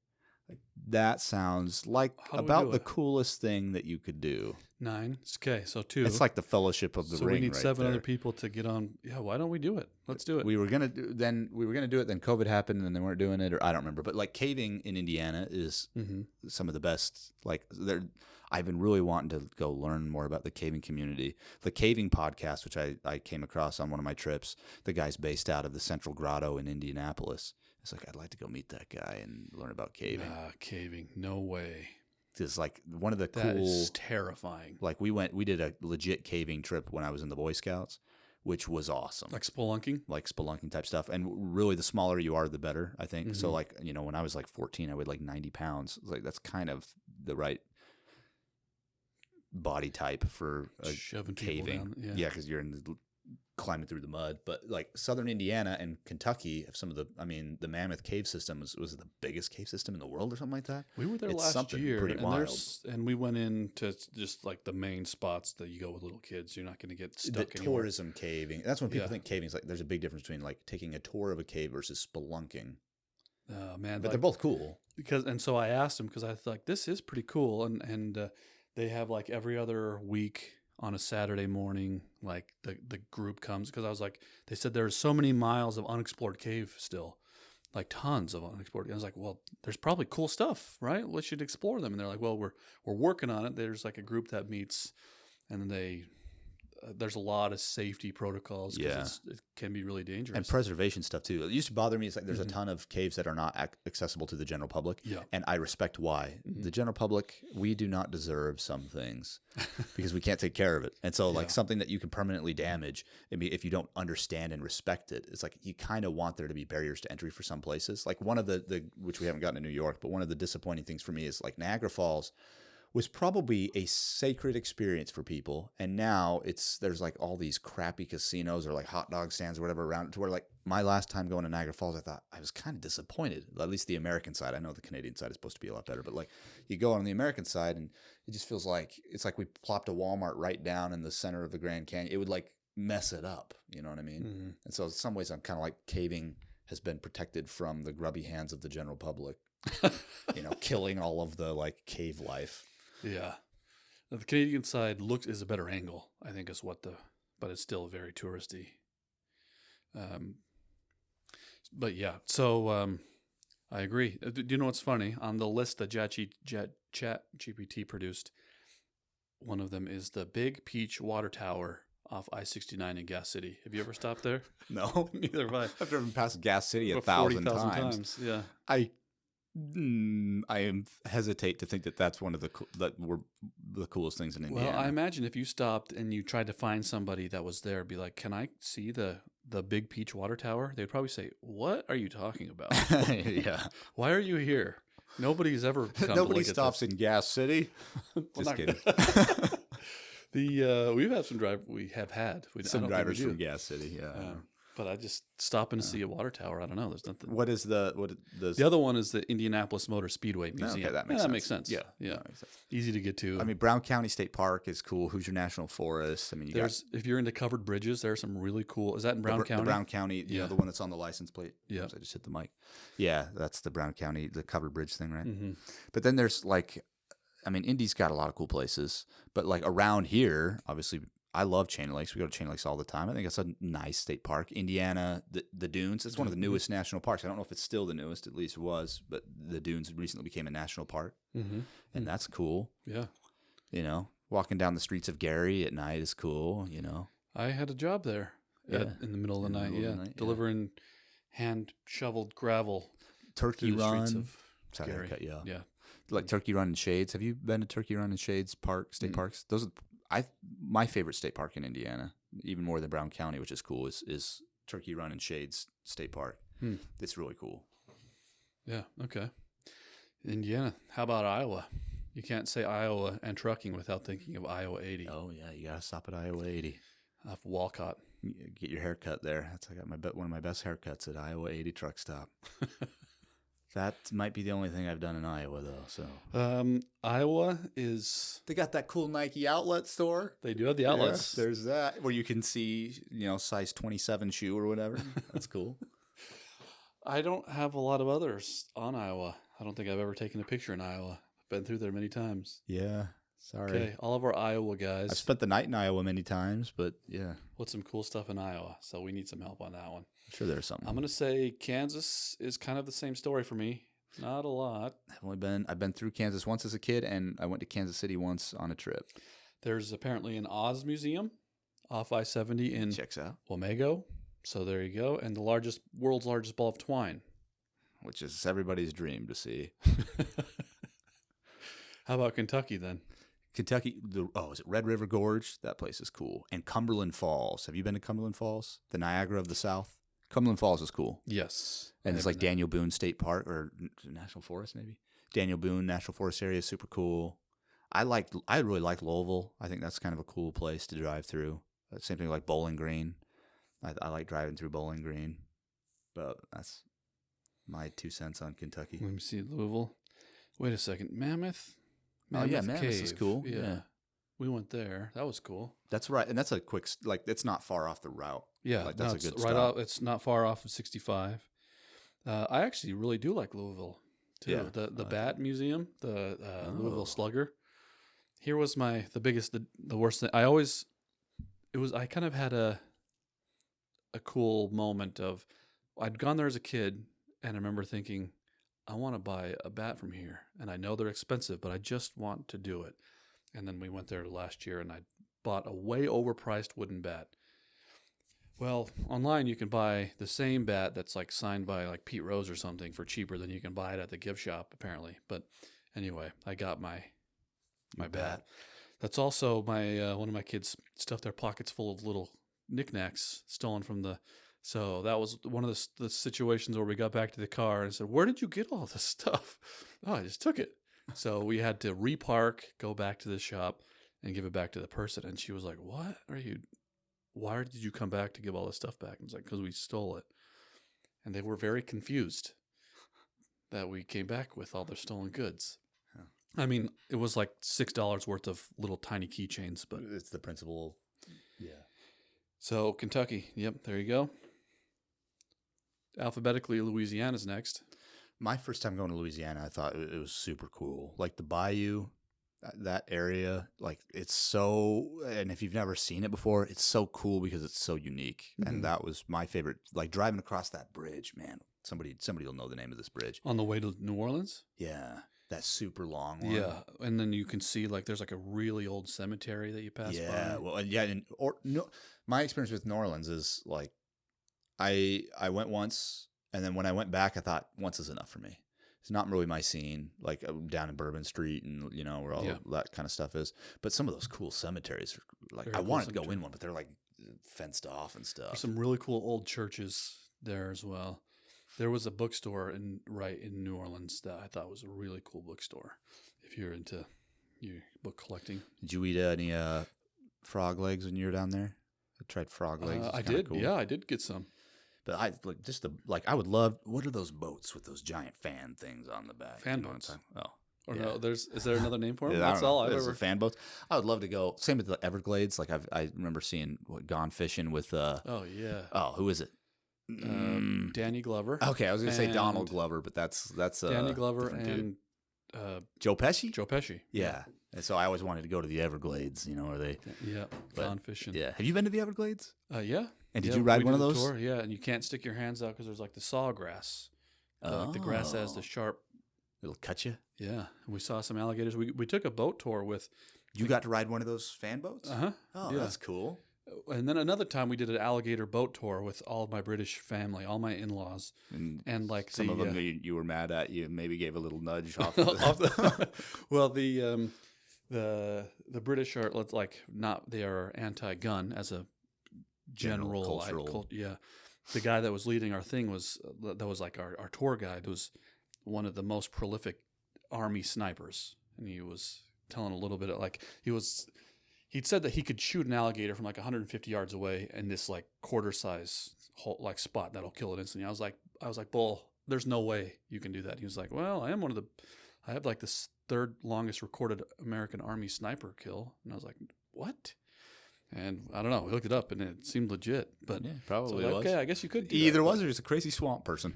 That sounds like about the coolest thing that you could do. 9. Okay, so 2. It's like the Fellowship of the Ring. So we need right 7 there. other people to get on. Yeah, why don't we do it? Let's do it. We were gonna do then COVID happened and they weren't doing it, or I don't remember. But like caving in Indiana is some of the best. Like I've been really wanting to go learn more about the caving community. The Caving Podcast, which I came across on one of my trips, the guy's based out of the Central Grotto in Indianapolis. It's like, I'd like to go meet that guy and learn about caving. Caving, no way. It's like one of the That is terrifying. Like we did a legit caving trip when I was in the Boy Scouts, which was awesome. Like spelunking? Like spelunking type stuff. And really the smaller you are, the better, I think. So like, when I was like 14, I weighed like 90 pounds. Like that's kind of the right body type for caving. Yeah, because you're climbing through the mud. But like southern Indiana and Kentucky have some of the Mammoth Cave System was the biggest cave system in the world or something like that. We were there last year, pretty wild. And we went into just like the main spots that you go with little kids. You're not going to get stuck anywhere. Tourism caving. That's when people think caving is like, there's a big difference between like taking a tour of a cave versus spelunking. Oh man, but they're both cool. So I asked him because I thought like, this is pretty cool, and they have like every other week on a Saturday morning, like the group comes, because I was like, they said there's so many miles of unexplored cave still, like tons of unexplored. I was like, well, there's probably cool stuff, right? We should explore them. And they're like, well, we're working on it. There's like a group that meets, and then they there's a lot of safety protocols. Yeah. It can be really dangerous. And preservation stuff too. It used to bother me. It's like there's Mm-hmm. a ton of caves that are not accessible to the general public. Yeah. And I respect why. Mm-hmm. The general public, we do not deserve some things because we can't take care of it. And so like something that you can permanently damage, I mean, if you don't understand and respect it, it's like you kind of want there to be barriers to entry for some places. Like one of the which we haven't gotten in New York, but one of the disappointing things for me is like Niagara Falls was probably a sacred experience for people, and now there's like all these crappy casinos or like hot dog stands or whatever around, to where like my last time going to Niagara Falls, I thought I was kind of disappointed. At least the American side. I know the Canadian side is supposed to be a lot better, but like you go on the American side and it just feels like it's like we plopped a Walmart right down in the center of the Grand Canyon. It would like mess it up, you know what I mean? Mm-hmm. And so in some ways I'm kind of like caving has been protected from the grubby hands of the general public, you know, killing all of the like cave life. Yeah. The Canadian side is a better angle, I think, but it's still very touristy. But yeah, so I agree. Do you know what's funny? On the list that ChatGPT produced, one of them is the Big Peach Water Tower off I-69 in Gas City. Have you ever stopped there? No, Neither have I. I've driven past Gas City a About 1,000 40,000 times. Yeah. I hesitate to think that that's one of the coolest things in Indiana. Well, I imagine if you stopped and you tried to find somebody that was there, be like, "Can I see the Big Peach Water Tower?" They'd probably say, "What are you talking about? Yeah. Why are you here? Nobody's ever come Nobody to look stops at in Gas City. this." Just kidding. We've had some we have had Some drivers from Gas City. Yeah. but I just stop and see a water tower. I don't know. There's nothing. What is the other one is the Indianapolis Motor Speedway Museum. Okay, that makes sense. Yeah. That makes sense. Easy to get to. I mean, Brown County State Park is cool. Hoosier National Forest. I mean, if you're into covered bridges, there's some really cool. Is that in Brown County? The Brown County, you know, the one that's on the license plate. Yeah. Oops, I just hit the mic. Yeah, that's the Brown County, the covered bridge thing, right? Mm-hmm. But then there's like, I mean, Indy's got a lot of cool places, but like around here, obviously, I love Chain Lakes. We go to Chain Lakes all the time. I think it's a nice state park. Indiana, the Dunes. It's one of the newest national parks. I don't know if it's still the newest. At least it was. But the Dunes recently became a national park, and that's cool. Yeah. You know, walking down the streets of Gary at night is cool. You know, I had a job there in the middle of the night. Delivering hand shoveled gravel. Turkey through the Run. streets of Sorry, Gary. I cut you off. Yeah. Like Turkey Run and Shades. Have you been to Turkey Run and Shades Park, state parks? Those are my favorite state park in Indiana, even more than Brown County, which is cool, is Turkey Run and Shades State Park. It's really cool. Yeah, okay. Indiana. How about Iowa? You can't say Iowa and trucking without thinking of Iowa 80. Oh, yeah, you got to stop at Iowa 80. Off Walcott. Get your hair cut there. I got one of my best haircuts at Iowa 80 truck stop. That might be the only thing I've done in Iowa, though. So Iowa is... They got that cool Nike outlet store. They do have the outlets. Yeah, there's that, where you can see, you know, size 27 shoe or whatever. That's cool. I don't have a lot of others on Iowa. I don't think I've ever taken a picture in Iowa. I've been through there many times. Yeah, sorry. Okay, all of our Iowa guys. I've spent the night in Iowa many times, but yeah. What's some cool stuff in Iowa? So we need some help on that one. I'm sure there's something. I'm going to say Kansas is kind of the same story for me. Not a lot. I've been through Kansas once as a kid, and I went to Kansas City once on a trip. There's apparently an Oz Museum off I-70 in Checks out. Wamego. So there you go. And the world's largest ball of twine. Which is everybody's dream to see. How about Kentucky then? Kentucky, is it Red River Gorge? That place is cool. And Cumberland Falls. Have you been to Cumberland Falls? The Niagara of the South? Cumberland Falls is cool. Yes. And it's like Daniel Boone State Park or National Forest, maybe. Daniel Boone National Forest area is super cool. I really like Louisville. I think that's kind of a cool place to drive through. Same thing like Bowling Green. I like driving through Bowling Green. But that's my 2 cents on Kentucky. Let me see Louisville. Wait a second. Mammoth Mammoth Cave. is cool. Yeah. We went there. That was cool. That's right. And that's a quick, like, it's not far off the route. Yeah. Like, that's a good right stop. off. It's not far off of 65. I actually really do like Louisville, too. Yeah. The Bat Museum, the Louisville Slugger. Here was the worst thing. I kind of had a cool moment of, I'd gone there as a kid, and I remember thinking, I want to buy a bat from here. And I know they're expensive, but I just want to do it. And then we went there last year, and I bought a way overpriced wooden bat. Well, online you can buy the same bat that's like signed by like Pete Rose or something for cheaper than you can buy it at the gift shop, apparently. But anyway, I got my bat. That's also my one of my kids stuffed their pockets full of little knickknacks stolen from the. So that was one of the situations where we got back to the car and said, "Where did you get all this stuff?" "Oh, I just took it." So we had to repark, go back to the shop, and give it back to the person. And she was like, "What are you? Why did you come back to give all this stuff back?" And it's like, "Because we stole it." And they were very confused that we came back with all their stolen goods. Yeah. I mean, it was like $6 worth of little tiny keychains, but it's the principle. Yeah. So Kentucky, yep, there you go. Alphabetically, Louisiana's next. My first time going to Louisiana, I thought it was super cool. Like the bayou, that area, like it's so, and if you've never seen it before, it's so cool because it's so unique. Mm-hmm. And that was my favorite, like driving across that bridge, man. Somebody will know the name of this bridge. On the way to New Orleans? Yeah. That super long one. Yeah. And then you can see like there's like a really old cemetery that you pass by. Yeah. Well, yeah. My experience with New Orleans is like, I went once, and then when I went back, I thought once is enough for me. It's not really my scene, like down in Bourbon Street and where all that kind of stuff is. But some of those cool cemeteries, are like I wanted to go in one, but they're like fenced off and stuff. There's some really cool old churches there as well. There was a bookstore in New Orleans that I thought was a really cool bookstore. If you're into your book collecting, did you eat any frog legs when you were down there? I tried frog legs. I did. Cool. Yeah, I did get some. But I would love. What are those boats with those giant fan things on the back? Fan boats. Oh, or no? Is there another name for them? That's all I've ever. Fan boats. I would love to go. Same with the Everglades. Like I remember seeing Gone Fishing with. Oh yeah. Oh, who is it? Danny Glover. Okay, I was gonna say Donald Glover, but that's Danny Glover and Joe Pesci. Joe Pesci. Yeah. And so I always wanted to go to the Everglades. Where they. Yeah. Gone fishing. Yeah. Have you been to the Everglades? Yeah. And did you ride one of those? Tour, yeah, and you can't stick your hands out because there's like the sawgrass. Like the grass has the sharp. It'll cut you. Yeah, and we saw some alligators. We took a boat tour with. You got to ride one of those fan boats? Uh-huh. Oh, yeah. That's cool. And then another time we did an alligator boat tour with all of my British family, all my in-laws, and like some of them you were mad at. You maybe gave a little nudge off. Well, the British are they are anti-gun as a general cultural. Yeah, the guy that was leading our thing was like our tour guide was one of the most prolific army snipers, and he was telling a little bit of he'd said that he could shoot an alligator from like 150 yards away in this like quarter size like spot that'll kill it instantly. I was like, Bull, there's no way you can do that. He was like, well, I have like this third longest recorded American Army sniper kill, and I was like, what? And I don't know. We looked it up, and it seemed legit. But yeah, probably was. Okay, I guess you could. Do Either that, was, or he's a crazy swamp person.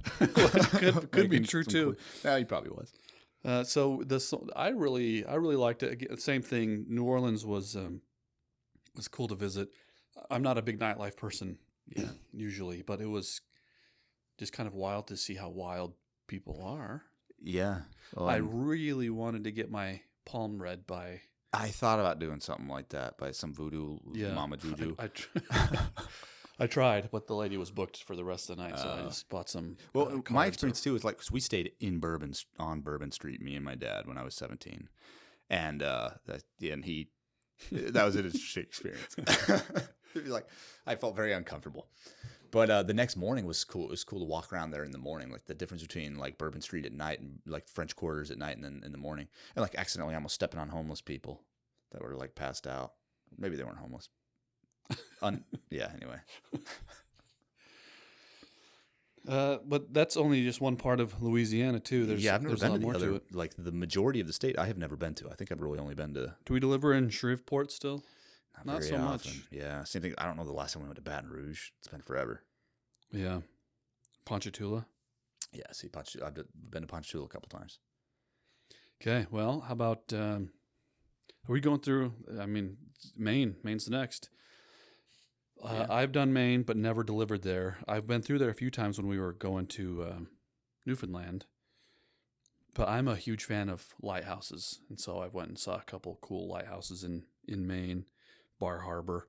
could be true too. Yeah, he probably was. I really liked it. Again, same thing. New Orleans was cool to visit. I'm not a big nightlife person, usually, but it was just kind of wild to see how wild people are. Yeah, I really wanted to get my palm read by. I thought about doing something like that by some voodoo mama juju. I tried, but the lady was booked for the rest of the night, so I just bought some. Well, my experience too is like, cause we stayed on Bourbon Street, me and my dad, when I was 17, and he that was an interesting experience. I felt very uncomfortable. But the next morning was cool. It was cool to walk around there in the morning, like the difference between like Bourbon Street at night and like French Quarters at night and then in the morning. And like accidentally almost stepping on homeless people that were like passed out. Maybe they weren't homeless. Yeah, anyway. But that's only just one part of Louisiana too. I've never been to more to it. Like the majority of the state, I have never been to. I think I've really only been to. Do we deliver in Shreveport still? Not so often. much. Yeah, same thing. I don't know the last time we went to Baton Rouge. It's been forever. Yeah, Ponchatoula. Yeah, I've been to Ponchatoula a couple times. Okay, well, how about? Are we going through? I mean, Maine. Maine's the next. I've done Maine, but never delivered there. I've been through there a few times when we were going to Newfoundland. But I'm a huge fan of lighthouses, and so I went and saw a couple cool lighthouses in Maine. Bar Harbor.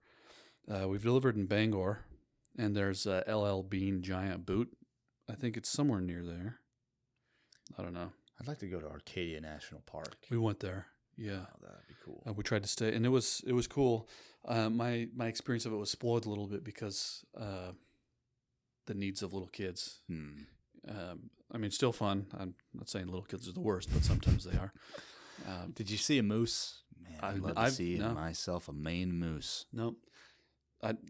We've delivered in Bangor, and there's a LL Bean Giant Boot. I think it's somewhere near there. I don't know. I'd like to go to Arcadia National Park. We went there. Yeah, Oh, that'd be cool. we tried to stay, and it was cool. My experience of it was spoiled a little bit because the needs of little kids. I mean, still fun. I'm not saying little kids are the worst, but sometimes they are. Did you see a moose? Man, I'd love to see no. myself a Maine moose. Nope.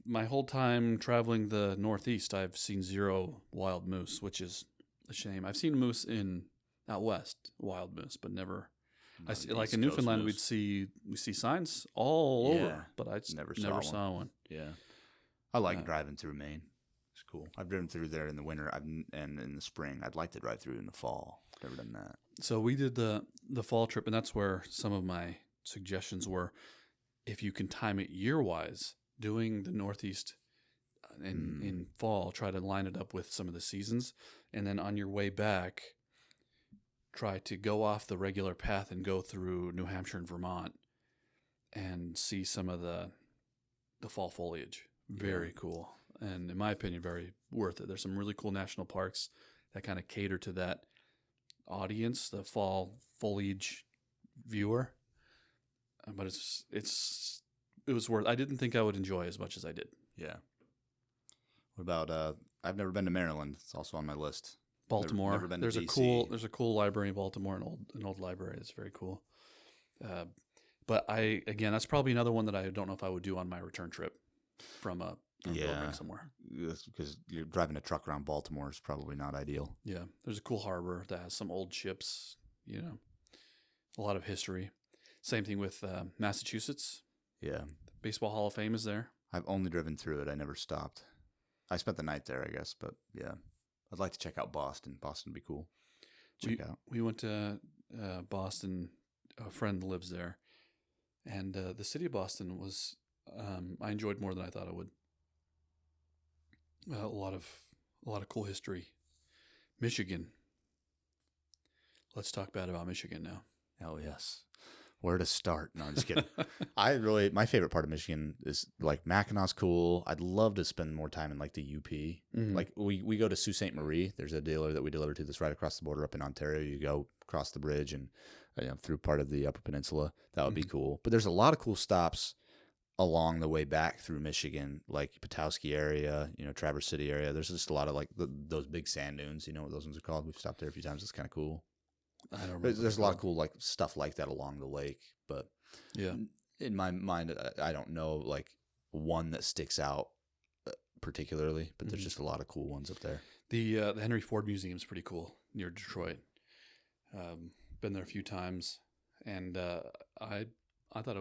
My whole time traveling the Northeast, I've seen 0 wild moose, which is a shame. I've seen moose out west, wild moose, but never. Like in Newfoundland, we see signs all over, but I never saw one. Yeah, I like driving through Maine. It's cool. I've driven through there in the winter and in the spring. I'd like to drive through in the fall. Never done that. So we did the fall trip, and that's where some of my suggestions were. If you can time it year-wise, doing the Northeast in fall, try to line it up with some of the seasons, and then on your way back, try to go off the regular path and go through New Hampshire and Vermont and see some of the fall foliage. Very cool. And in my opinion, very worth it. There's some really cool national parks that kind of cater to that audience, the fall foliage viewer. But it was worth. I didn't think I would enjoy as much as I did. Yeah. What about? I've never been to Maryland. It's also on my list. Baltimore. Never been to there's DC. a cool library in Baltimore, an old library. It's very cool. But that's probably another one that I don't know if I would do on my return trip from building somewhere. Because you're driving a truck around Baltimore is probably not ideal. Yeah, there's a cool harbor that has some old ships. A lot of history. Same thing with Massachusetts. Yeah, Baseball Hall of Fame is there. I've only driven through it. I never stopped. I spent the night there, I guess, but yeah. I'd like to check out Boston. Boston would be cool. We went to Boston. A friend lives there, and the city of Boston was I enjoyed more than I thought I would. A lot of cool history. Michigan. Let's talk bad about Michigan now. Oh yes. Where to start? No, I'm just kidding. My favorite part of Michigan is like Mackinaw's cool. I'd love to spend more time in like the UP. Mm-hmm. Like we go to Sault Ste. Marie. There's a dealer that we deliver to that's right across the border up in Ontario. You go across the bridge and through part of the Upper Peninsula. That would be cool. But there's a lot of cool stops along the way back through Michigan, like Petoskey area, Traverse City area. There's just a lot of like those big sand dunes. You know what those ones are called? We've stopped there a few times. It's kind of cool. I don't remember. There's a lot of cool like stuff like that along the lake, but in my mind, I don't know like one that sticks out particularly, but there's just a lot of cool ones up there. The Henry Ford Museum is pretty cool near Detroit. Been there a few times, and I thought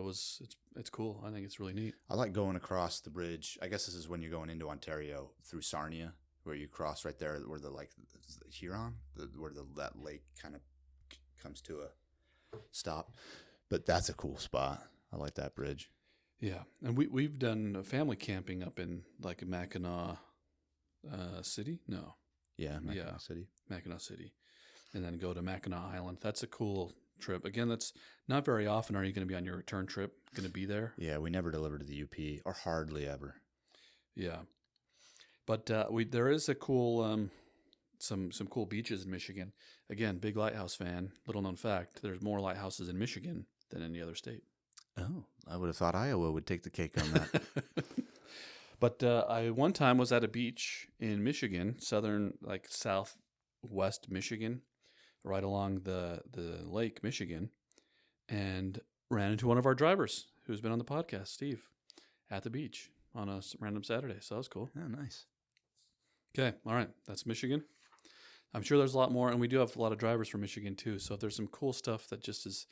it's cool. I think it's really neat. I like going across the bridge. I guess this is when you're going into Ontario through Sarnia, where you cross right there where the Huron, where that lake kind of comes to a stop. But that's a cool spot. I like that bridge. Yeah, and we've done family camping up in like Mackinac City. No. Yeah, Mackinac City. Mackinac City, and then go to Mackinac Island. That's a cool trip. Again, that's not very often. Are you going to be on your return trip? Going to be there? Yeah, we never deliver to the UP, or hardly ever. Yeah, but there is a cool some cool beaches in Michigan. Again, big lighthouse fan. Little known fact: there's more lighthouses in Michigan than any other state. Oh, I would have thought Iowa would take the cake on that. But I one time was at a beach in Michigan, southwest Michigan, right along the lake Michigan, and ran into one of our drivers who's been on the podcast, Steve, at the beach on a random Saturday. So that was cool. Oh, nice. Okay, all right, that's Michigan. I'm sure there's a lot more, and we do have a lot of drivers from Michigan too. So if there's some cool stuff that just is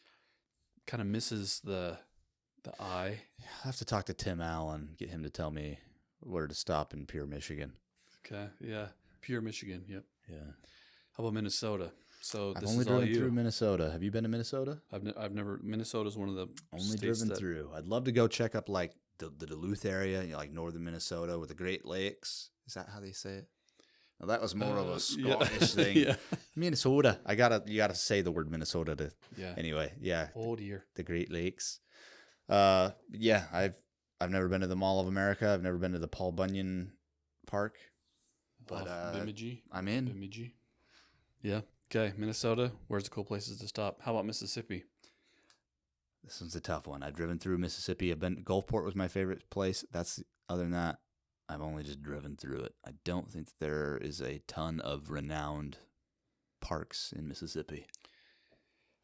kind of misses the eye, I'll have to talk to Tim Allen, get him to tell me where to stop in Pure, Michigan. Okay, yeah, Pure, Michigan. Yep. Yeah. How about Minnesota? So I've this only is all driven you. through Minnesota. Have you been to Minnesota? I've never. Minnesota's one of the only driven through. I'd love to go check up like the Duluth area, like northern Minnesota with the Great Lakes. Is that how they say it? Now, that was more of a Scottish thing. Yeah. Minnesota. You gotta say the word Minnesota to. Yeah. Anyway, yeah. Oh dear. The Great Lakes. Yeah, I've never been to the Mall of America. I've never been to the Paul Bunyan Park. But Off Bemidji. I'm in. Bemidji. Yeah. Okay. Minnesota. Where's the cool places to stop? How about Mississippi? This one's a tough one. I've driven through Mississippi. Gulfport was my favorite place. Other than that, I've only just driven through it. I don't think that there is a ton of renowned parks in Mississippi.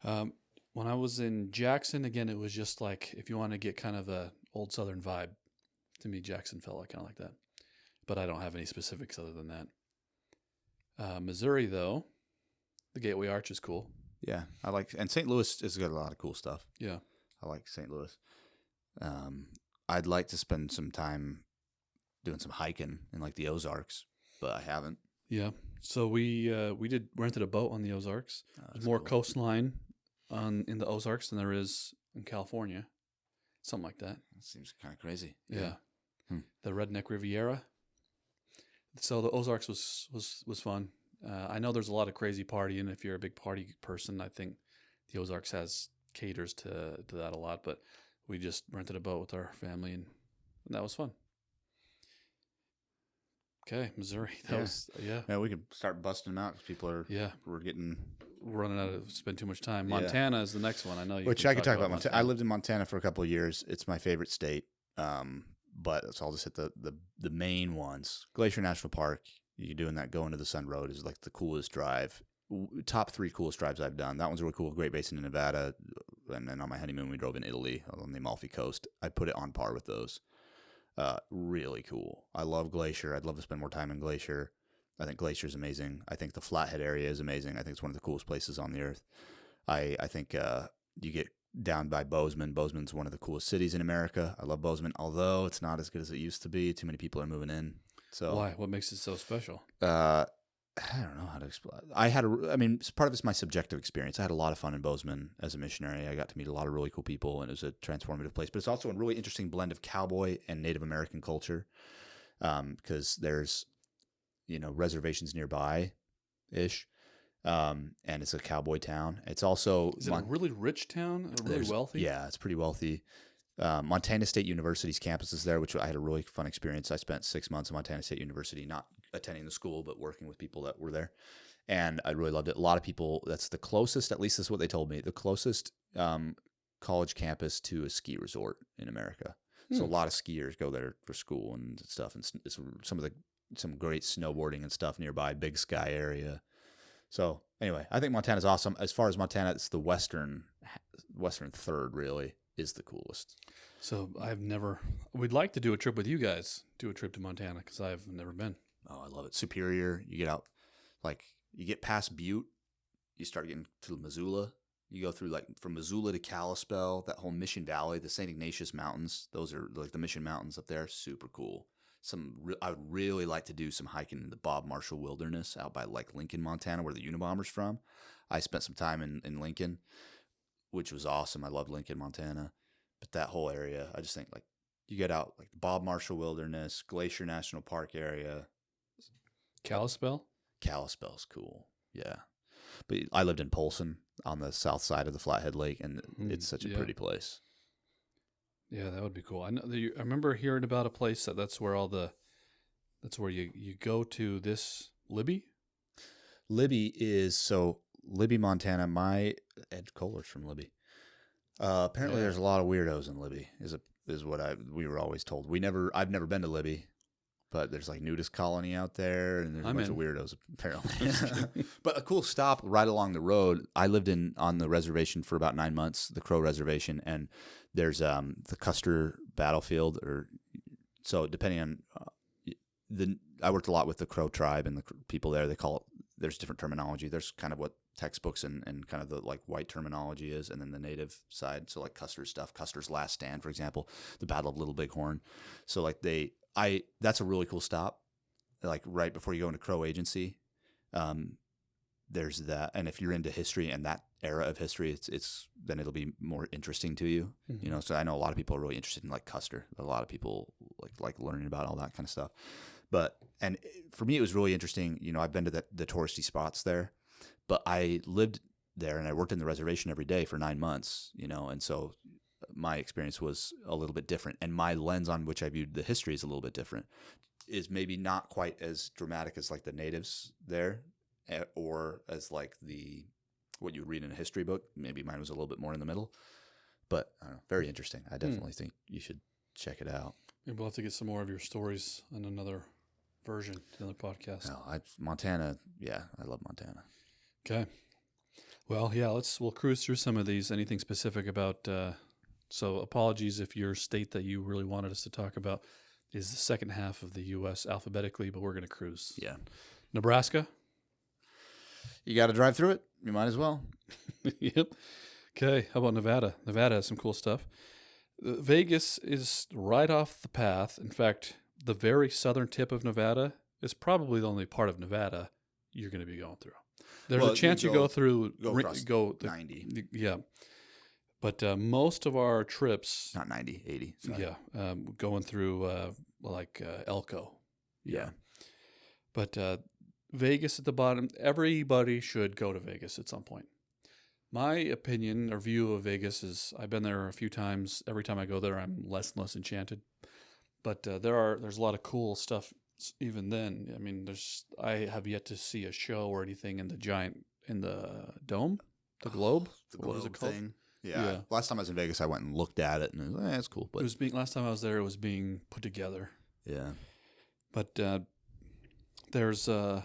When I was in Jackson, again, it was just like if you want to get kind of a old Southern vibe. To me, Jackson felt like kind of like that. But I don't have any specifics other than that. Missouri, though, the Gateway Arch is cool. Yeah, and St. Louis has got a lot of cool stuff. Yeah. I like St. Louis. I'd like to spend some time doing some hiking in like the Ozarks, but I haven't. Yeah. So we rented a boat on the Ozarks. There's more cool. coastline in the Ozarks than there is in California. Something like that. That seems kind of crazy. Yeah. The Redneck Riviera. So the Ozarks was fun. I know there's a lot of crazy partying. If you're a big party person, I think the Ozarks caters to that a lot. But we just rented a boat with our family, and that was fun. Okay, Missouri. Yeah, we could start busting them out because people are. Yeah, we're running out of spend too much time. Montana is the next one. I know you. Which I could talk about Montana. I lived in Montana for a couple of years. It's my favorite state. But so I'll just hit the main ones. Glacier National Park. You doing that going to the Sun Road is like the coolest drive. Top 3 coolest drives I've done. That one's really cool. Great Basin in Nevada, and then on my honeymoon we drove in Italy on the Amalfi Coast. I put it on par with those. Really cool. I love Glacier. I'd love to spend more time in Glacier. I think Glacier is amazing. I think the Flathead area is amazing. I think it's one of the coolest places on the earth. I think you get down by Bozeman. Bozeman's one of the coolest cities in America. I love Bozeman, although it's not as good as it used to be. Too many people are moving in. So why? What makes it so special? I don't know how to explain. Part of it's my subjective experience. I had a lot of fun in Bozeman as a missionary. I got to meet a lot of really cool people, and it was a transformative place. But it's also a really interesting blend of cowboy and Native American culture, because there's, reservations nearby-ish, and it's a cowboy town. It's also is it a really rich town? Really wealthy? Yeah, it's pretty wealthy. Montana State University's campus is there, which I had a really fun experience. I spent 6 months at Montana State University, not attending the school, but working with people that were there. And I really loved it. A lot of people, that's the closest, at least that's what they told me, the closest college campus to a ski resort in America. So a lot of skiers go there for school and stuff. And it's some great snowboarding and stuff nearby, Big Sky area. So anyway, I think Montana's awesome. As far as Montana, it's the western third really is the coolest. So we'd like to do a trip with you guys, do a trip to Montana, because I've never been. Oh, I love it. Superior, you get out, you get past Butte, you start getting to Missoula. You go through from Missoula to Kalispell, that whole Mission Valley, the St. Ignatius Mountains. Those are like the Mission Mountains up there. Super cool. I would really like to do some hiking in the Bob Marshall Wilderness out by Lincoln, Montana, where the Unabomber's from. I spent some time in Lincoln, which was awesome. I loved Lincoln, Montana. But that whole area, I just think you get out the Bob Marshall Wilderness, Glacier National Park area. Kalispell? Kalispell's cool. Yeah. But I lived in Polson on the south side of the Flathead Lake, and it's such a pretty place. Yeah, that would be cool. I remember hearing about a place that's where you go to this Libby? Libby, Montana. My Ed Kohler's from Libby. Apparently, there's a lot of weirdos in Libby. Is what we were always told. I've never been to Libby, but there's nudist colony out there, and there's a bunch of weirdos apparently. But a cool stop right along the road. I lived on the reservation for about 9 months, the Crow Reservation, and there's the Custer Battlefield, so depending on I worked a lot with the Crow tribe and the people there. They call it. There's different terminology. There's kind of what textbooks and kind of the white terminology is, and then the native side. So Custer's stuff, Custer's Last Stand, for example, the Battle of Little Bighorn. So that's a really cool stop. Right before you go into Crow Agency, there's that. And if you're into history and that era of history, then it'll be more interesting to you. Mm-hmm. So I know a lot of people are really interested in Custer. A lot of people like learning about all that kind of stuff. And for me, it was really interesting. I've been to the touristy spots there, but I lived there and I worked in the reservation every day for 9 months, and so my experience was a little bit different, and my lens on which I viewed the history is a little bit different. Is maybe not quite as dramatic as like the natives there, or as like what you read in a history book. Maybe mine was a little bit more in the middle, but I don't know, very interesting. I definitely think you should check it out. Maybe we'll have to get some more of your stories on another version, another podcast. No, Montana, yeah, I love Montana. Okay. Well, yeah, we'll cruise through some of these. Anything specific about, so apologies if your state that you really wanted us to talk about is the second half of the U.S. alphabetically, but we're going to cruise. Yeah. Nebraska? You got to drive through it. You might as well. Yep. Okay. How about Nevada? Nevada has some cool stuff. Vegas is right off the path. In fact, the very southern tip of Nevada is probably the only part of Nevada you're going to be going through. There's a chance you go through 90. Yeah. But most of our trips, Not 90, 80. Sorry. yeah, going through Elko. Yeah. But Vegas at the bottom, everybody should go to Vegas at some point. My opinion or view of Vegas is I've been there a few times. Every time I go there, I'm less and less enchanted. But there's a lot of cool stuff even then. I mean, I have yet to see a show or anything in the dome, the globe. What is it called? Thing. Yeah. Last time I was in Vegas, I went and looked at it, and it was, it's cool. But Last time I was there, it was being put together. Yeah. But there's I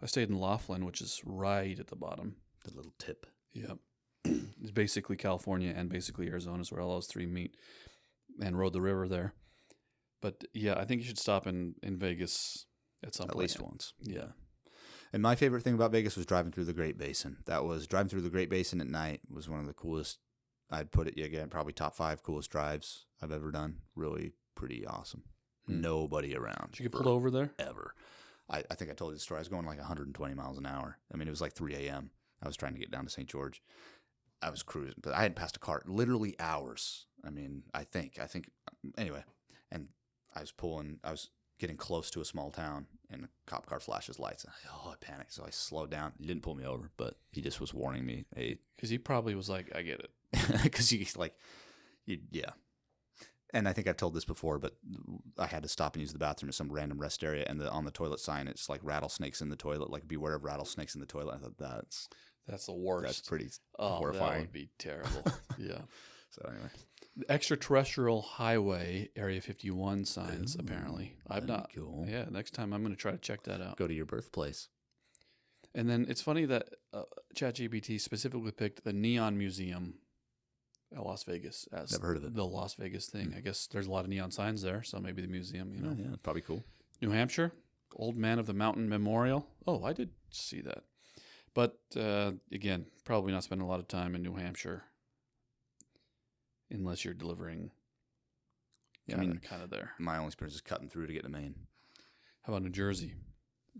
stayed in Laughlin, which is right at the bottom. The little tip. Yeah. It's basically California and basically Arizona is where all those three meet, and rode the river there. But yeah, I think you should stop in Vegas at some point. At least once. Yeah. And my favorite thing about Vegas was driving through the Great Basin. Driving through the Great Basin at night was one of the coolest. I'd put it again, probably top 5 coolest drives I've ever done. Really pretty awesome. Nobody around. Did you get pulled over there? Ever. I think I told you the story. I was going like 120 miles an hour. I mean, it was like 3 a.m. I was trying to get down to St. George. I was cruising, but I hadn't passed a car literally hours. I mean, I think anyway. And I was getting close to a small town, and a cop car flashes lights. And I panicked, so I slowed down. He didn't pull me over, but he just was warning me. Hey, because he probably was like, "I get it," because yeah. And I think I've told this before, but I had to stop and use the bathroom at some random rest area, and on the toilet sign, it's like rattlesnakes in the toilet, like beware of rattlesnakes in the toilet. I thought that's the worst. That's pretty horrifying. That would be terrible. Yeah. So anyway. Extraterrestrial highway Area 51 signs. Ooh, apparently, I've not. Cool. Yeah, next time I'm going to try to check that out. Go to your birthplace. And then it's funny that ChatGPT specifically picked the Neon Museum at Las Vegas as Never heard of it. The Las Vegas thing. I guess there's a lot of neon signs there, so maybe the museum. You know, yeah, probably cool. New Hampshire, Old Man of the Mountain Memorial. Oh, I did see that. But again, probably not spending a lot of time in New Hampshire. Unless you're delivering, kind of there. My only experience is cutting through to get to Maine. How about New Jersey?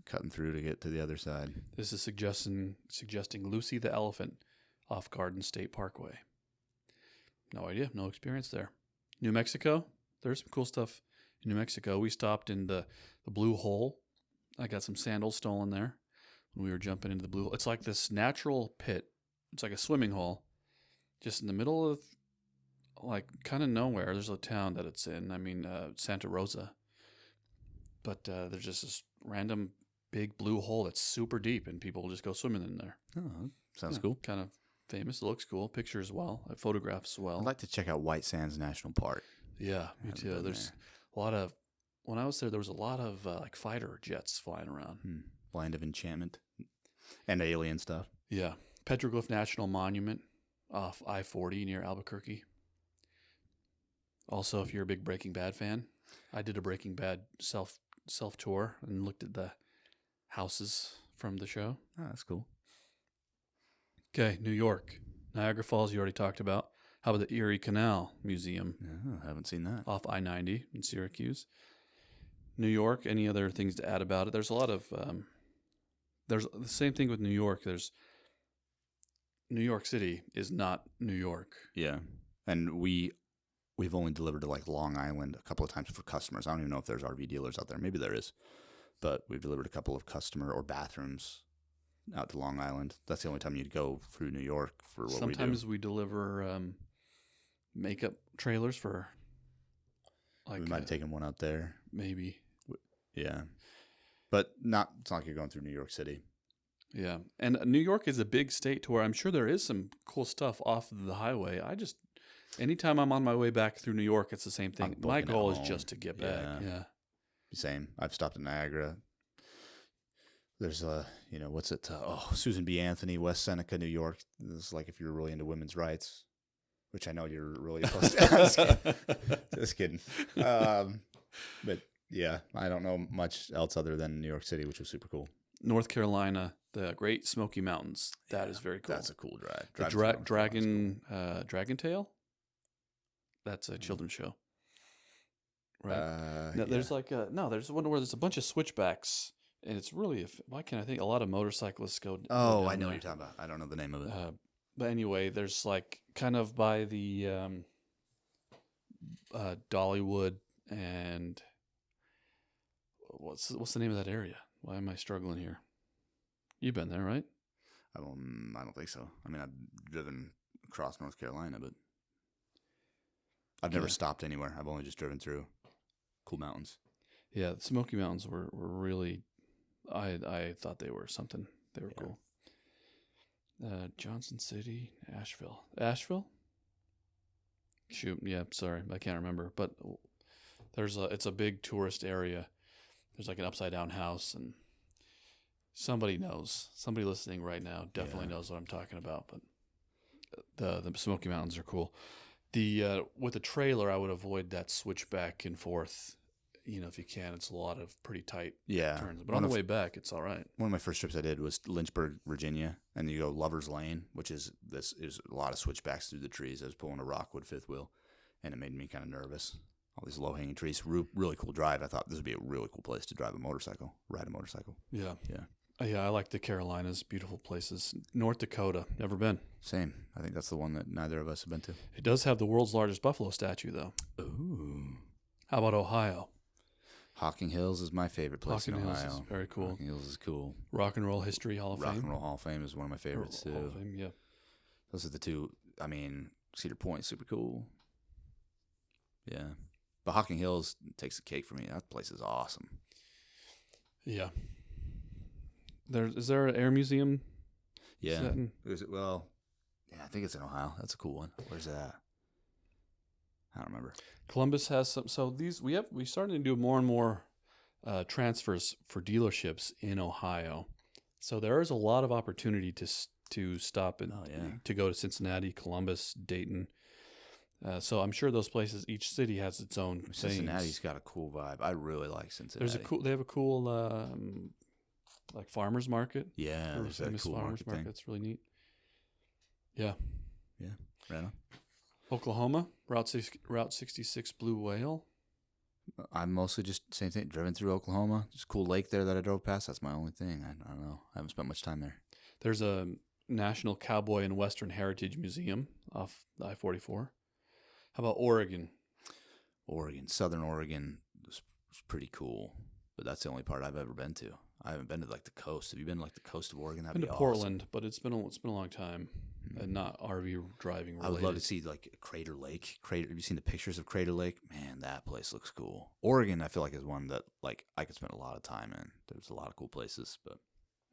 Cutting through to get to the other side. This is suggesting Lucy the Elephant off Garden State Parkway. No idea. No experience there. New Mexico. There's some cool stuff in New Mexico. We stopped in the Blue Hole. I got some sandals stolen there when we were jumping into the Blue Hole. It's like this natural pit. It's like a swimming hole just in the middle of kind of nowhere. There's a town that it's in. I mean, Santa Rosa. But there's just this random big blue hole that's super deep, and people just go swimming in there. Oh, sounds cool. Kind of famous. It looks cool. Pictures as well. Photographs as well. I'd like to check out White Sands National Park. Yeah, me too. There's a lot of, when I was there was a lot of fighter jets flying around. Land of Enchantment and alien stuff. Yeah. Petroglyph National Monument off I-40 near Albuquerque. Also, if you're a big Breaking Bad fan, I did a Breaking Bad self tour and looked at the houses from the show. Oh, that's cool. Okay, New York. Niagara Falls, you already talked about. How about the Erie Canal Museum? Yeah, I haven't seen that. Off I-90 in Syracuse. New York, any other things to add about it? There's a lot of, there's the same thing with New York. There's, New York City is not New York. Yeah, and we've only delivered to like Long Island a couple of times for customers. I don't even know if there's RV dealers out there. Maybe there is, but we've delivered a couple of customer or bathrooms out to Long Island. That's the only time you'd go through New York for what we do. Sometimes we deliver makeup trailers for like we might have taken one out there. maybe. Yeah. But it's not like you're going through New York City. Yeah. And New York is a big state to where I'm sure there is some cool stuff off of the highway. Anytime I'm on my way back through New York, it's the same thing. My goal is just to get back. Yeah. Same. I've stopped in Niagara. There's what's it? Susan B. Anthony, West Seneca, New York. This is like if you're really into women's rights, which I know you're really opposed to. Just kidding. But yeah, I don't know much else other than New York City, which was super cool. North Carolina, the Great Smoky Mountains. That is very cool. That's a cool drive. The Dragon Tail. That's a children's show. Right. There's there's one where there's a bunch of switchbacks. And it's really, why can't I think? A lot of motorcyclists go. Oh, I know what you're talking about. I don't know the name of it. But anyway, there's like kind of by the Dollywood and what's the name of that area? Why am I struggling here? You've been there, right? I don't think so. I mean, I've driven across North Carolina, but I've never stopped anywhere. I've only just driven through cool mountains. Yeah, the Smoky Mountains were really. I thought they were something. They were cool. Johnson City, Asheville. Shoot, yeah. Sorry, I can't remember. But it's a big tourist area. There's like an upside down house, and somebody knows. Somebody listening right now definitely knows what I'm talking about. But the Smoky Mountains are cool. With the trailer, I would avoid that switch back and forth. If you can, it's a lot of pretty tight turns. But on the way back, it's all right. One of my first trips I did was Lynchburg, Virginia, and you go Lover's Lane, which is a lot of switchbacks through the trees. I was pulling a Rockwood fifth wheel, and it made me kind of nervous. All these low-hanging trees, really cool drive. I thought this would be a really cool place to ride a motorcycle. Yeah. Yeah, I like the Carolinas, beautiful places. North Dakota, never been. Same. I think that's the one that neither of us have been to. It does have the world's largest buffalo statue, though. Ooh. How about Ohio? Hocking Hills is my favorite place in Ohio. Hills is very cool. Hocking Hills is cool. Rock and Roll History Hall of Fame. Rock and Roll Hall of Fame is one of my favorites, too. Hall of Fame, yeah. Those are the two. I mean, Cedar Point, super cool. Yeah. But Hocking Hills takes the cake for me. That place is awesome. Yeah. Is there an air museum? Yeah. Well, I think it's in Ohio. That's a cool one. Where's that? I don't remember. Columbus has some. So we started to do more and more transfers for dealerships in Ohio. So there is a lot of opportunity to stop and to go to Cincinnati, Columbus, Dayton. So I'm sure those places, each city has its own. Cincinnati's got a cool vibe. I really like Cincinnati. They have a cool like farmers market. Yeah, there's that cool farmers market. That's really neat. Yeah. Yeah. Right on. Oklahoma, Route 66 Blue Whale. I'm mostly just same thing. Driven through Oklahoma. There's a cool lake there that I drove past. That's my only thing. I don't know. I haven't spent much time there. There's a National Cowboy and Western Heritage Museum off I-44. How about Oregon? Southern Oregon was pretty cool, but that's the only part I've ever been to. I haven't been to like the coast. Have you been to like the coast of Oregon? I've been to Portland, but it's been a long time. And not RV driving related. I would love to see like Crater Lake. Have you seen the pictures of Crater Lake? Man, that place looks cool. Oregon, I feel like is one that like I could spend a lot of time in. There's a lot of cool places, but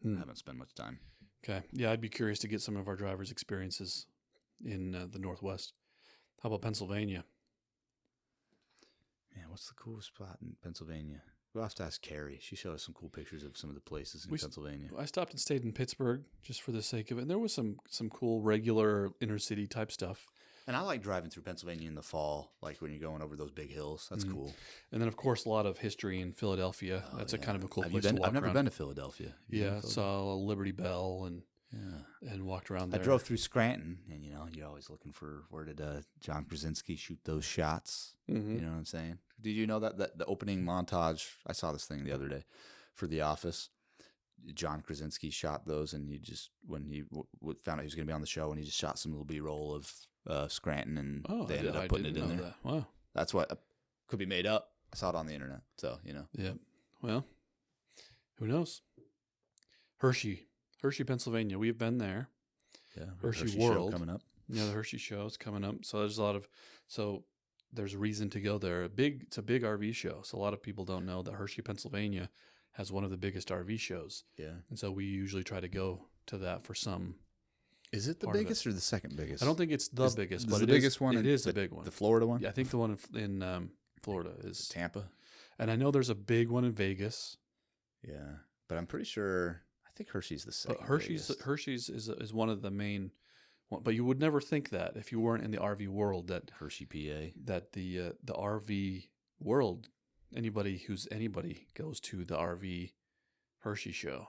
I haven't spent much time. Okay, yeah, I'd be curious to get some of our drivers' experiences in the Northwest. How about Pennsylvania? Man, what's the coolest spot in Pennsylvania? We'll have to ask Carrie. She showed us some cool pictures of some of the places in Pennsylvania. I stopped and stayed in Pittsburgh just for the sake of it. And there was some cool regular inner city type stuff. And I like driving through Pennsylvania in the fall, like when you're going over those big hills. That's cool. And then, of course, a lot of history in Philadelphia. That's a kind of a cool place to walk around. I've never been to Philadelphia. Yeah, saw Liberty Bell and walked around there. I drove through Scranton, and you're always looking for where did John Krasinski shoot those shots. Mm-hmm. You know what I'm saying? Did you know that the opening montage? I saw this thing the other day for The Office. John Krasinski shot those, and he just when he found out he was going to be on the show, and he just shot some little B-roll of Scranton, and they ended up putting it in there. That. Wow, that's what could be made up. I saw it on the internet, so Yeah, well, who knows? Hershey, Pennsylvania. We've been there. Yeah, Hershey World show coming up. Yeah, the Hershey show is coming up. So there's reason to go there. It's a big RV show. So a lot of people don't know that Hershey, Pennsylvania has one of the biggest RV shows. Yeah. And so we usually try to go to that for some. Is it the biggest or the second biggest? I don't think it's the biggest, but the biggest one. It is a big one. The Florida one? Yeah, I think the one in Florida is Tampa. And I know there's a big one in Vegas. Yeah. But I'm pretty sure I think Hershey's the second. But Hershey's is one of the main. But you would never think that if you weren't in the RV world that Hershey, PA. That the RV world, anybody goes to the RV Hershey show.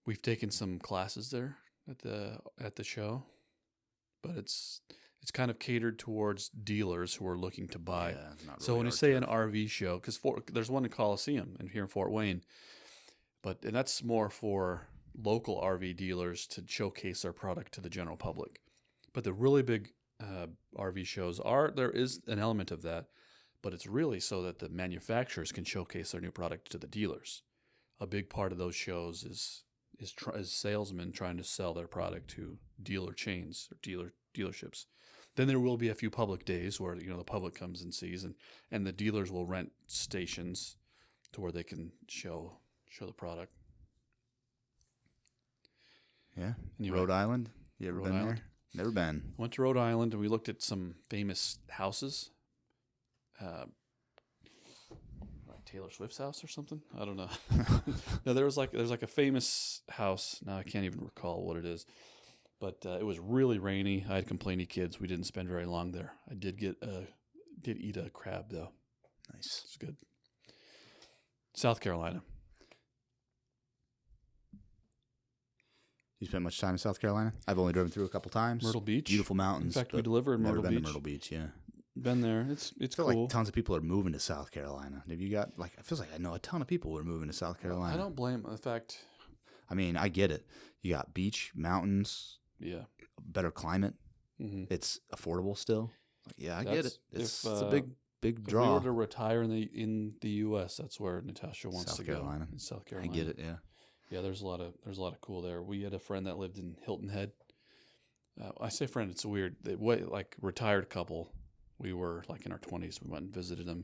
We've taken some classes there at the show, but it's kind of catered towards dealers who are looking to buy. Yeah, it's not really so when you say an RV show, because there's one in Coliseum and here in Fort Wayne, and that's more for local RV dealers to showcase their product to the general public. But the really big RV shows there is an element of that, but it's really so that the manufacturers can showcase their new product to the dealers. A big part of those shows is salesmen trying to sell their product to dealer chains or dealerships. Then there will be a few public days where the public comes and sees, and the dealers will rent stations to where they can show the product. Yeah. Anyway, Rhode Island. You ever Rhode been Island. there? Never been. Went to Rhode Island and we looked at some famous houses. Like Taylor Swift's house or something? I don't know. No, there's like a famous house. Now I can't even recall what it is. But it was really rainy. I had complainy kids. We didn't spend very long there. I did eat a crab though. Nice. It's good. South Carolina. You spent much time in South Carolina? I've only driven through a couple times. Myrtle Beach. Beautiful mountains. In fact, we delivered in Myrtle never Beach. been to Myrtle Beach, yeah. Been there. It's I feel cool. like tons of people are moving to South Carolina. Have you got it feels like I know a ton of people who are moving to South Carolina. I don't blame them. In fact, I mean, I get it. You got beach, mountains, yeah, better climate. mm-hmm. It's affordable still. I get it. It's a big draw. If we were to retire in the U.S., that's where Natasha wants South to Carolina. go. In South Carolina. I get it. Yeah. Yeah, there's a lot of cool there. We had a friend that lived in Hilton Head. I say friend, it's weird. Like retired couple. We were like in our 20s. We went and visited them.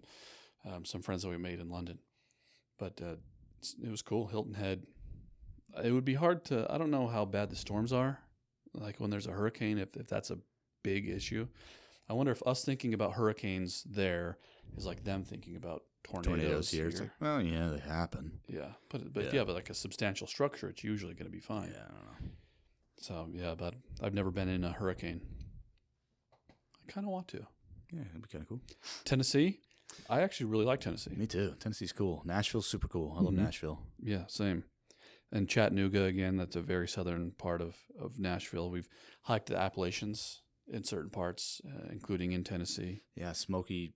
Some friends that we made in London, but it was cool. Hilton Head. It would be hard to. I don't know how bad the storms are. Like when there's a hurricane, if that's a big issue. I wonder if us thinking about hurricanes there is like them thinking about tornadoes here. It's like, well, yeah, they happen. Yeah, but if you have like a substantial structure, it's usually going to be fine. Yeah, I don't know. So yeah, but I've never been in a hurricane. I kind of want to. Yeah, it'd be kind of cool. Tennessee, I actually really like Tennessee. Me too. Tennessee's cool. Nashville's super cool. I love Nashville. Yeah, same. And Chattanooga, again, that's a very southern part of Nashville. We've hiked the Appalachians in certain parts, including in Tennessee. Yeah, Smoky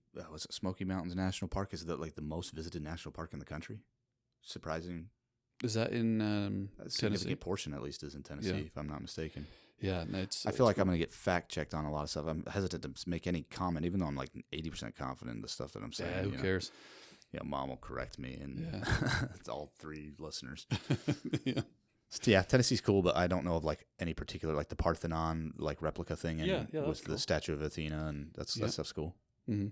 Mountains National Park is the most visited national park in the country. Surprising. Is that in A Tennessee? significant portion, at least, is in Tennessee, Yeah. if I'm not mistaken. Yeah, no, I feel like I'm going to get fact checked on a lot of stuff. I'm hesitant to make any comment, even though I'm like 80% confident in the stuff that I'm saying. Yeah, who cares? Yeah, Mom will correct me, and it's all three listeners. Yeah. Yeah, Tennessee's cool, but I don't know of like any particular like the Parthenon like replica thing, and with cool. the statue of Athena, and that stuff's cool. Mm-hmm.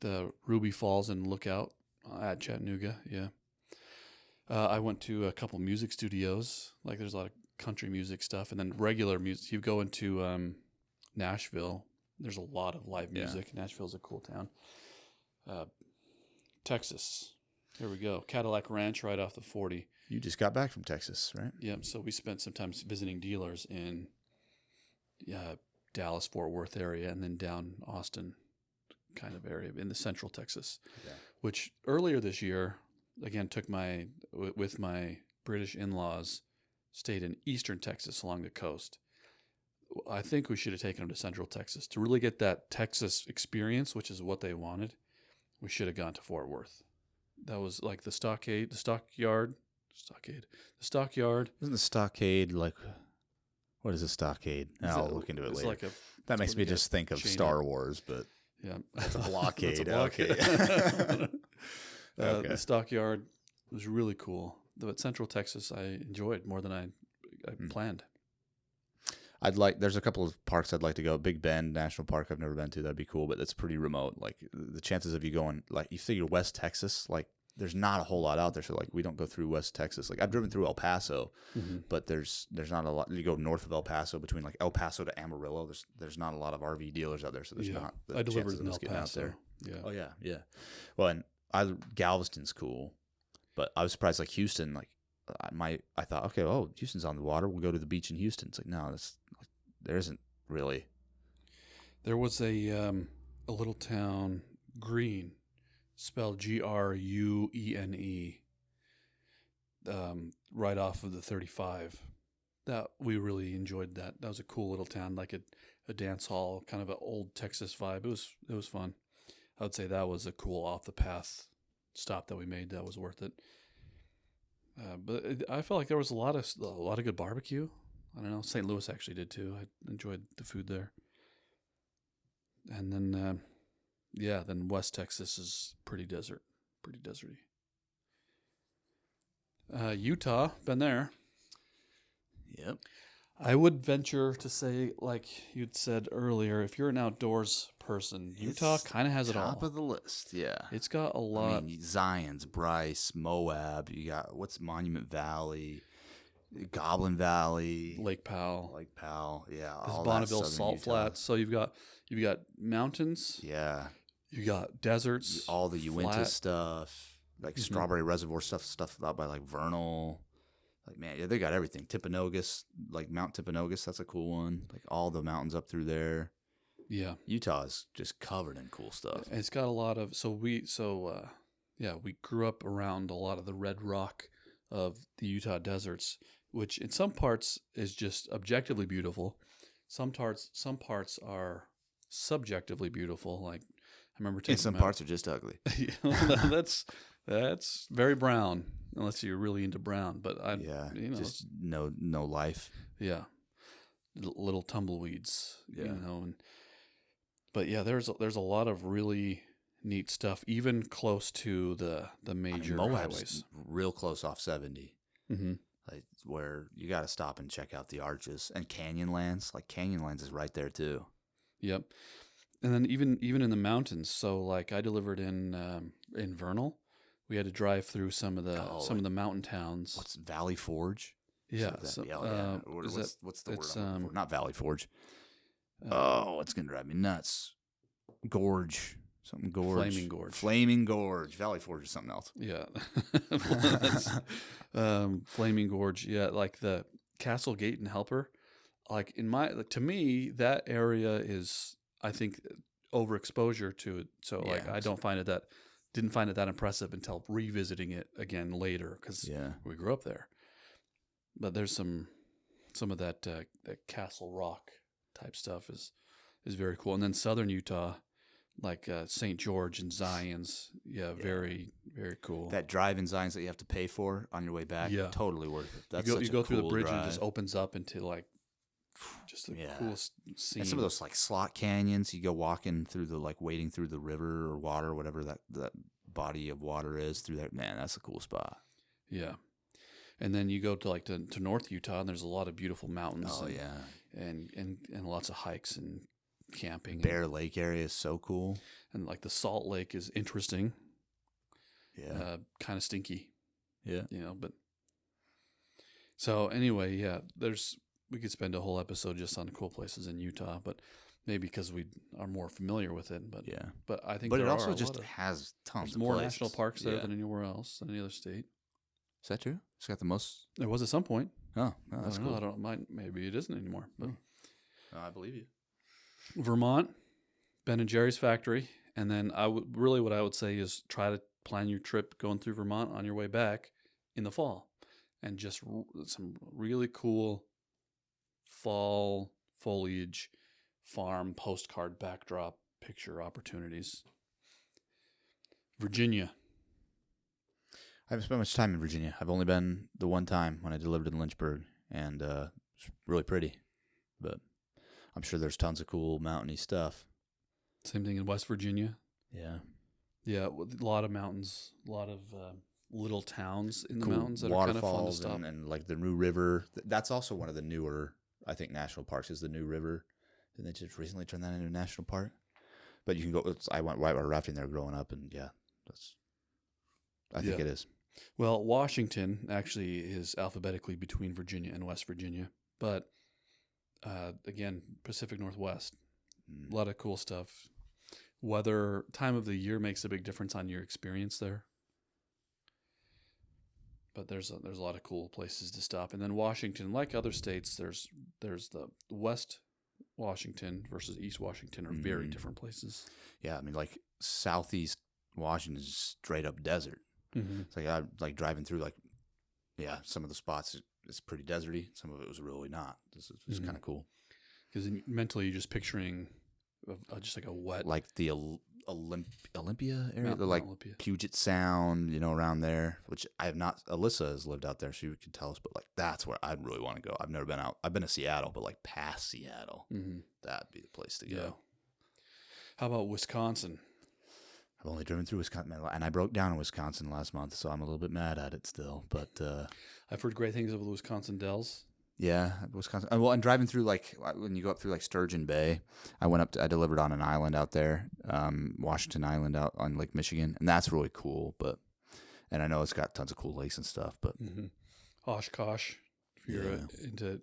The Ruby Falls and Lookout at Chattanooga. Yeah. I went to a couple music studios. Like there's a lot of country music stuff, and then regular music. You go into Nashville. There's a lot of live music. Yeah. Nashville's a cool town. Texas. Here we go. Cadillac Ranch right off the 40. You just got back from Texas, right? Yeah. So we spent some time visiting dealers in Dallas, Fort Worth area, and then down Austin kind of area in the central Texas, which earlier this year, again, took with my British in-laws, stayed in eastern Texas along the coast. I think we should have taken them to central Texas to really get that Texas experience, which is what they wanted. We should have gone to Fort Worth. That was like the stockyard. Isn't the stockade like, what is a stockade? I'll look into it later. That makes me just think of Star Wars, but yeah, that's a blockade. That's a blockade. Okay. The stockyard was really cool. But Central Texas, I enjoyed more than I planned. There's a couple of parks I'd like to go. Big Bend National Park I've never been to. That'd be cool, but it's pretty remote. Like the chances of you going, like you figure West Texas, like there's not a whole lot out there. So like we don't go through West Texas. Like I've driven through El Paso, but there's not a lot. You go north of El Paso between like El Paso to Amarillo. There's not a lot of RV dealers out there. So there's not. I delivered chances of in us El getting out Paso. there. Yeah. Oh yeah. Well, and Galveston's cool, but I was surprised like Houston. Like I thought, okay, oh Houston's on the water. We'll go to the beach in Houston. It's like no, there isn't really. There was a little town, Green, spelled Grune, right off of the 35. That we really enjoyed that. That was a cool little town, like a dance hall, kind of an old Texas vibe. It was fun. I would say that was a cool off the path stop that we made. That was worth it. But I felt like there was a lot of good barbecue. I don't know. St. Louis actually did too. I enjoyed the food there. And then, then West Texas is pretty deserty. Utah, been there. Yep. I would venture to say, like you'd said earlier, if you're an outdoors person, Utah kind of has it all. Top of the list, yeah. It's got a lot. I mean, Zions, Bryce, Moab. You got Monument Valley, Goblin Valley, Lake Powell, yeah. This all Bonneville that Salt Utah. Flats. So you've got mountains. Yeah. You got deserts. All the Uinta flat. stuff, like Strawberry Reservoir stuff out by like Vernal. Like man, yeah, they got everything. Timpanogos, like Mount Timpanogos, that's a cool one. Like all the mountains up through there. Yeah, Utah is just covered in cool stuff. It's got a lot of we grew up around a lot of the red rock of the Utah deserts, which in some parts is just objectively beautiful. Some parts are subjectively beautiful. Like I remember taking some parts are just ugly. that's very brown, unless you're really into brown. But just no life. Yeah, little tumbleweeds. Yeah. But yeah, there's a lot of really neat stuff, even close to the major highways. Real close off 70. Mm-hmm. Like where you got to stop and check out the arches and Canyonlands. Like Canyonlands is right there too. Yep. And then even in the mountains. So like I delivered in Vernal, we had to drive through some of the mountain towns. What's Valley Forge? Yeah. What's the word? I'm looking for? Not Valley Forge. It's gonna drive me nuts. Gorge. Something Gorge. Flaming Gorge. Valley Forge is something else. Yeah. Flaming Gorge. Yeah, like the Castle Gate and Helper. Like to me, that area is, I think, overexposure to it. So like I didn't find it that impressive until revisiting it again later because we grew up there. But there's some of that Castle Rock type stuff is very cool. And then southern Utah, like St. George and Zions, very, very cool. That drive in Zions that you have to pay for on your way back, totally worth it. That's you go through the bridge drive. and it just opens up into like just the coolest scene. And some of those like slot canyons, you go walking through wading through the river or water, whatever that body of water is through there. Man, that's a cool spot. Yeah. And then you go to to North Utah, and there's a lot of beautiful mountains. Oh, and lots of hikes and camping. Bear Lake area is so cool, and like the Salt Lake is interesting. Yeah, kind of stinky. Yeah, But so anyway, we could spend a whole episode just on cool places in Utah, but maybe because we are more familiar with it. But but I think, it also just has tons of more places. National parks there than anywhere else, than any other state. Is that true? It's got the most. There was at some point. Oh, that's cool. I don't know. Maybe it isn't anymore. But I believe you. Vermont, Ben and Jerry's factory, and then what I would say is try to plan your trip going through Vermont on your way back in the fall, and just some really cool fall foliage, farm postcard backdrop picture opportunities. Virginia. I haven't spent much time in Virginia. I've only been the one time when I delivered in Lynchburg, and it's really pretty. But I'm sure there's tons of cool mountainy stuff. Same thing in West Virginia. Yeah. Yeah, a lot of mountains, a lot of little towns in the mountains that are kind of fun to stop. And like the New River. That's also one of the newer I think national parks is the new river. Didn't they just recently turn that into a national park? But you can go. I went whitewater rafting there growing up, and yeah, I think it is. Well, Washington actually is alphabetically between Virginia and West Virginia, but again, Pacific Northwest. A lot of cool stuff. Weather, time of the year makes a big difference on your experience there. But there's a lot of cool places to stop. And then Washington, like other states, there's the West Washington versus East Washington are very different places. Yeah, I mean, like Southeast Washington is straight up desert. It's like I like driving through some of the spots it's pretty deserty. Some of it was really not. This is kind of cool. Because mentally you're just picturing just like a wet, like the Olympia area, Mount Olympia. Puget Sound, around there, which I have not. Alyssa has lived out there; she could tell us. But like that's where I'd really want to go. I've never been out. I've been to Seattle, but like past Seattle, that'd be the place to go. Yeah. How about Wisconsin? I've only driven through Wisconsin, and I broke down in Wisconsin last month, so I'm a little bit mad at it still. But I've heard great things of the Wisconsin Dells. Yeah, Wisconsin. Well, and driving through when you go up through Sturgeon Bay, I delivered on an island out there, Washington Island out on Lake Michigan, and that's really cool. And I know it's got tons of cool lakes and stuff. But Oshkosh, if you're into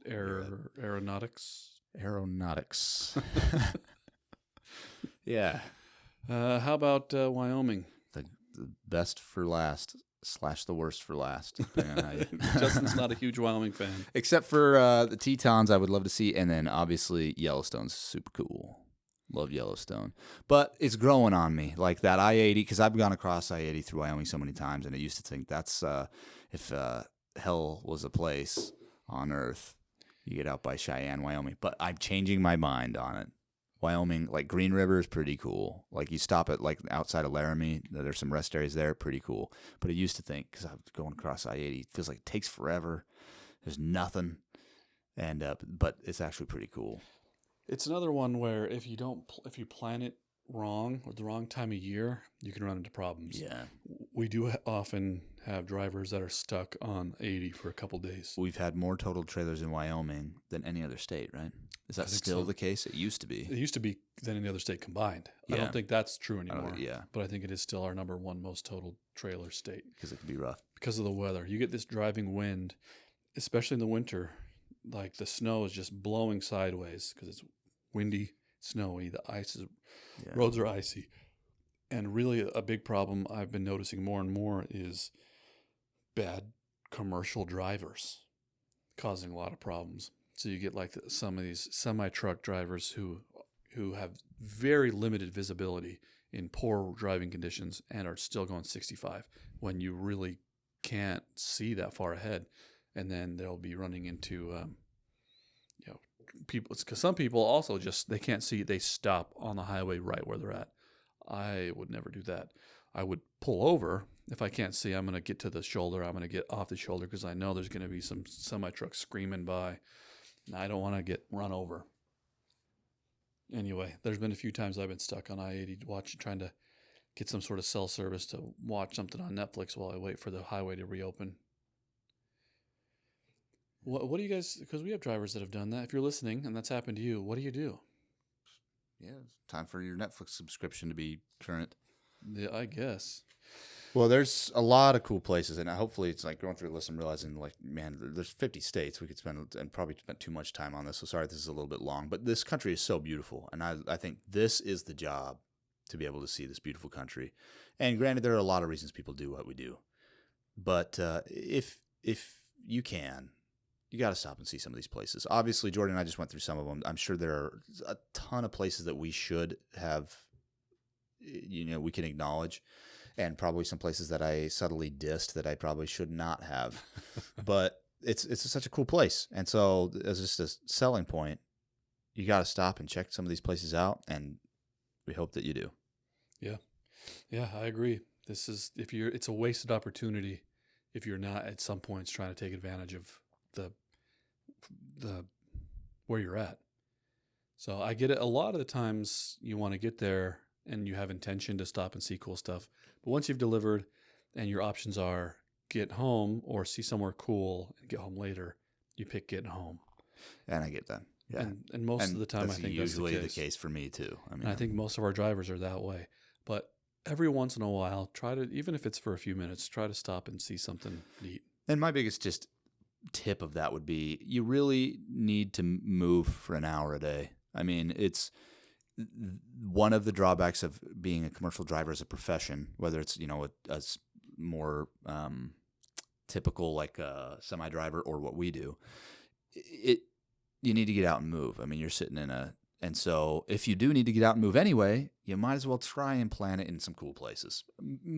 aeronautics. Aeronautics. Yeah. How about Wyoming? The best for last / the worst for last. Justin's not a huge Wyoming fan. Except for the Tetons I would love to see. And then obviously Yellowstone's super cool. Love Yellowstone. But it's growing on me. Like that I-80, because I've gone across I-80 through Wyoming so many times, and I used to think that's if hell was a place on earth, you get out by Cheyenne, Wyoming. But I'm changing my mind on it. Wyoming, like Green River is pretty cool. Like you stop at outside of Laramie, there's some rest areas there, pretty cool. But I used to think, because I was going across I-80, it feels like it takes forever. There's nothing, and but it's actually pretty cool. It's another one where if you plan it wrong or the wrong time of year, you can run into problems. Yeah, we do often have drivers that are stuck on 80 for a couple days. We've had more total trailers in Wyoming than any other state, right? Is that still the case? It used to be. It used to be than any other state combined. Yeah. I don't think that's true anymore. Yeah. But I think it is still our number one most total trailer state. Because it can be rough. Because of the weather. You get this driving wind, especially in the winter. Like the snow is just blowing sideways because it's windy, snowy. The roads are icy. And really a big problem I've been noticing more and more is bad commercial drivers causing a lot of problems. So you get some of these semi-truck drivers who have very limited visibility in poor driving conditions and are still going 65 when you really can't see that far ahead. And then they'll be running into people. Because some people also they can't see. They stop on the highway right where they're at. I would never do that. I would pull over. If I can't see, I'm going to get to the shoulder. I'm going to get off the shoulder because I know there's going to be some semi-truck screaming by. And I don't want to get run over. Anyway, there's been a few times I've been stuck on I-80 trying to get some sort of cell service to watch something on Netflix while I wait for the highway to reopen. What do you guys, because we have drivers that have done that. If you're listening and that's happened to you, what do you do? Yeah, it's time for your Netflix subscription to be current. Yeah, I guess. Well, there's a lot of cool places, and hopefully it's going through the list and realizing, man, there's 50 states we could spend, and probably spent too much time on this, so sorry this is a little bit long, but this country is so beautiful, and I think this is the job to be able to see this beautiful country. And granted, there are a lot of reasons people do what we do, but if you can, you got to stop and see some of these places. Obviously, Jordan and I just went through some of them. I'm sure there are a ton of places that we should have, we can acknowledge. And probably some places that I subtly dissed that I probably should not have. But it's such a cool place. And so as just a selling point, you got to stop and check some of these places out, and we hope that you do. Yeah. Yeah, I agree. It's a wasted opportunity if you're not at some points trying to take advantage of the where you're at. So I get it. A lot of the times you want to get there and you have intention to stop and see cool stuff. But once you've delivered and your options are get home or see somewhere cool and get home later, you pick getting home. And I get that. Yeah. And most of the time, I that's think usually that's the case for me too. I mean, And I think most of our drivers are that way. But every once in a while, try to, even if it's for a few minutes, try to stop and see something neat. and my biggest just tip of that would be you really need to move for an hour a day. I mean, it's one of the drawbacks of being a commercial driver as a profession, whether it's, a more typical like a semi driver or what we do. You need to get out and move. I mean, you're sitting and so if you do need to get out and move anyway, you might as well try and plan it in some cool places.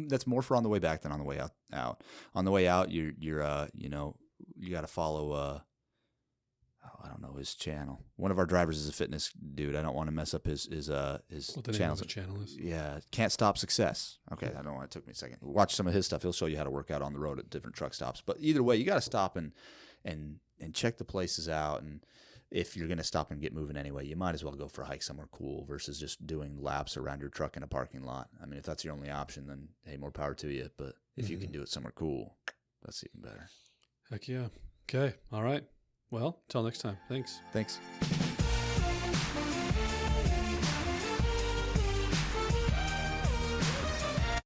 That's more for on the way back than on the way out. On the way out, you're you got to follow I don't know his channel. One of our drivers is a fitness dude. I don't want to mess up his What the name of the channel is? Yeah, Can't Stop Success. Okay, I don't know why it took me a second. Watch some of his stuff. He'll show you how to work out on the road at different truck stops. But either way, you got to stop and check the places out. And if you're going to stop and get moving anyway, you might as well go for a hike somewhere cool versus just doing laps around your truck in a parking lot. I mean, if that's your only option, then hey, more power to you. But if you can do it somewhere cool, that's even better. Heck yeah. Okay. All right. Well, till next time. Thanks. Thanks.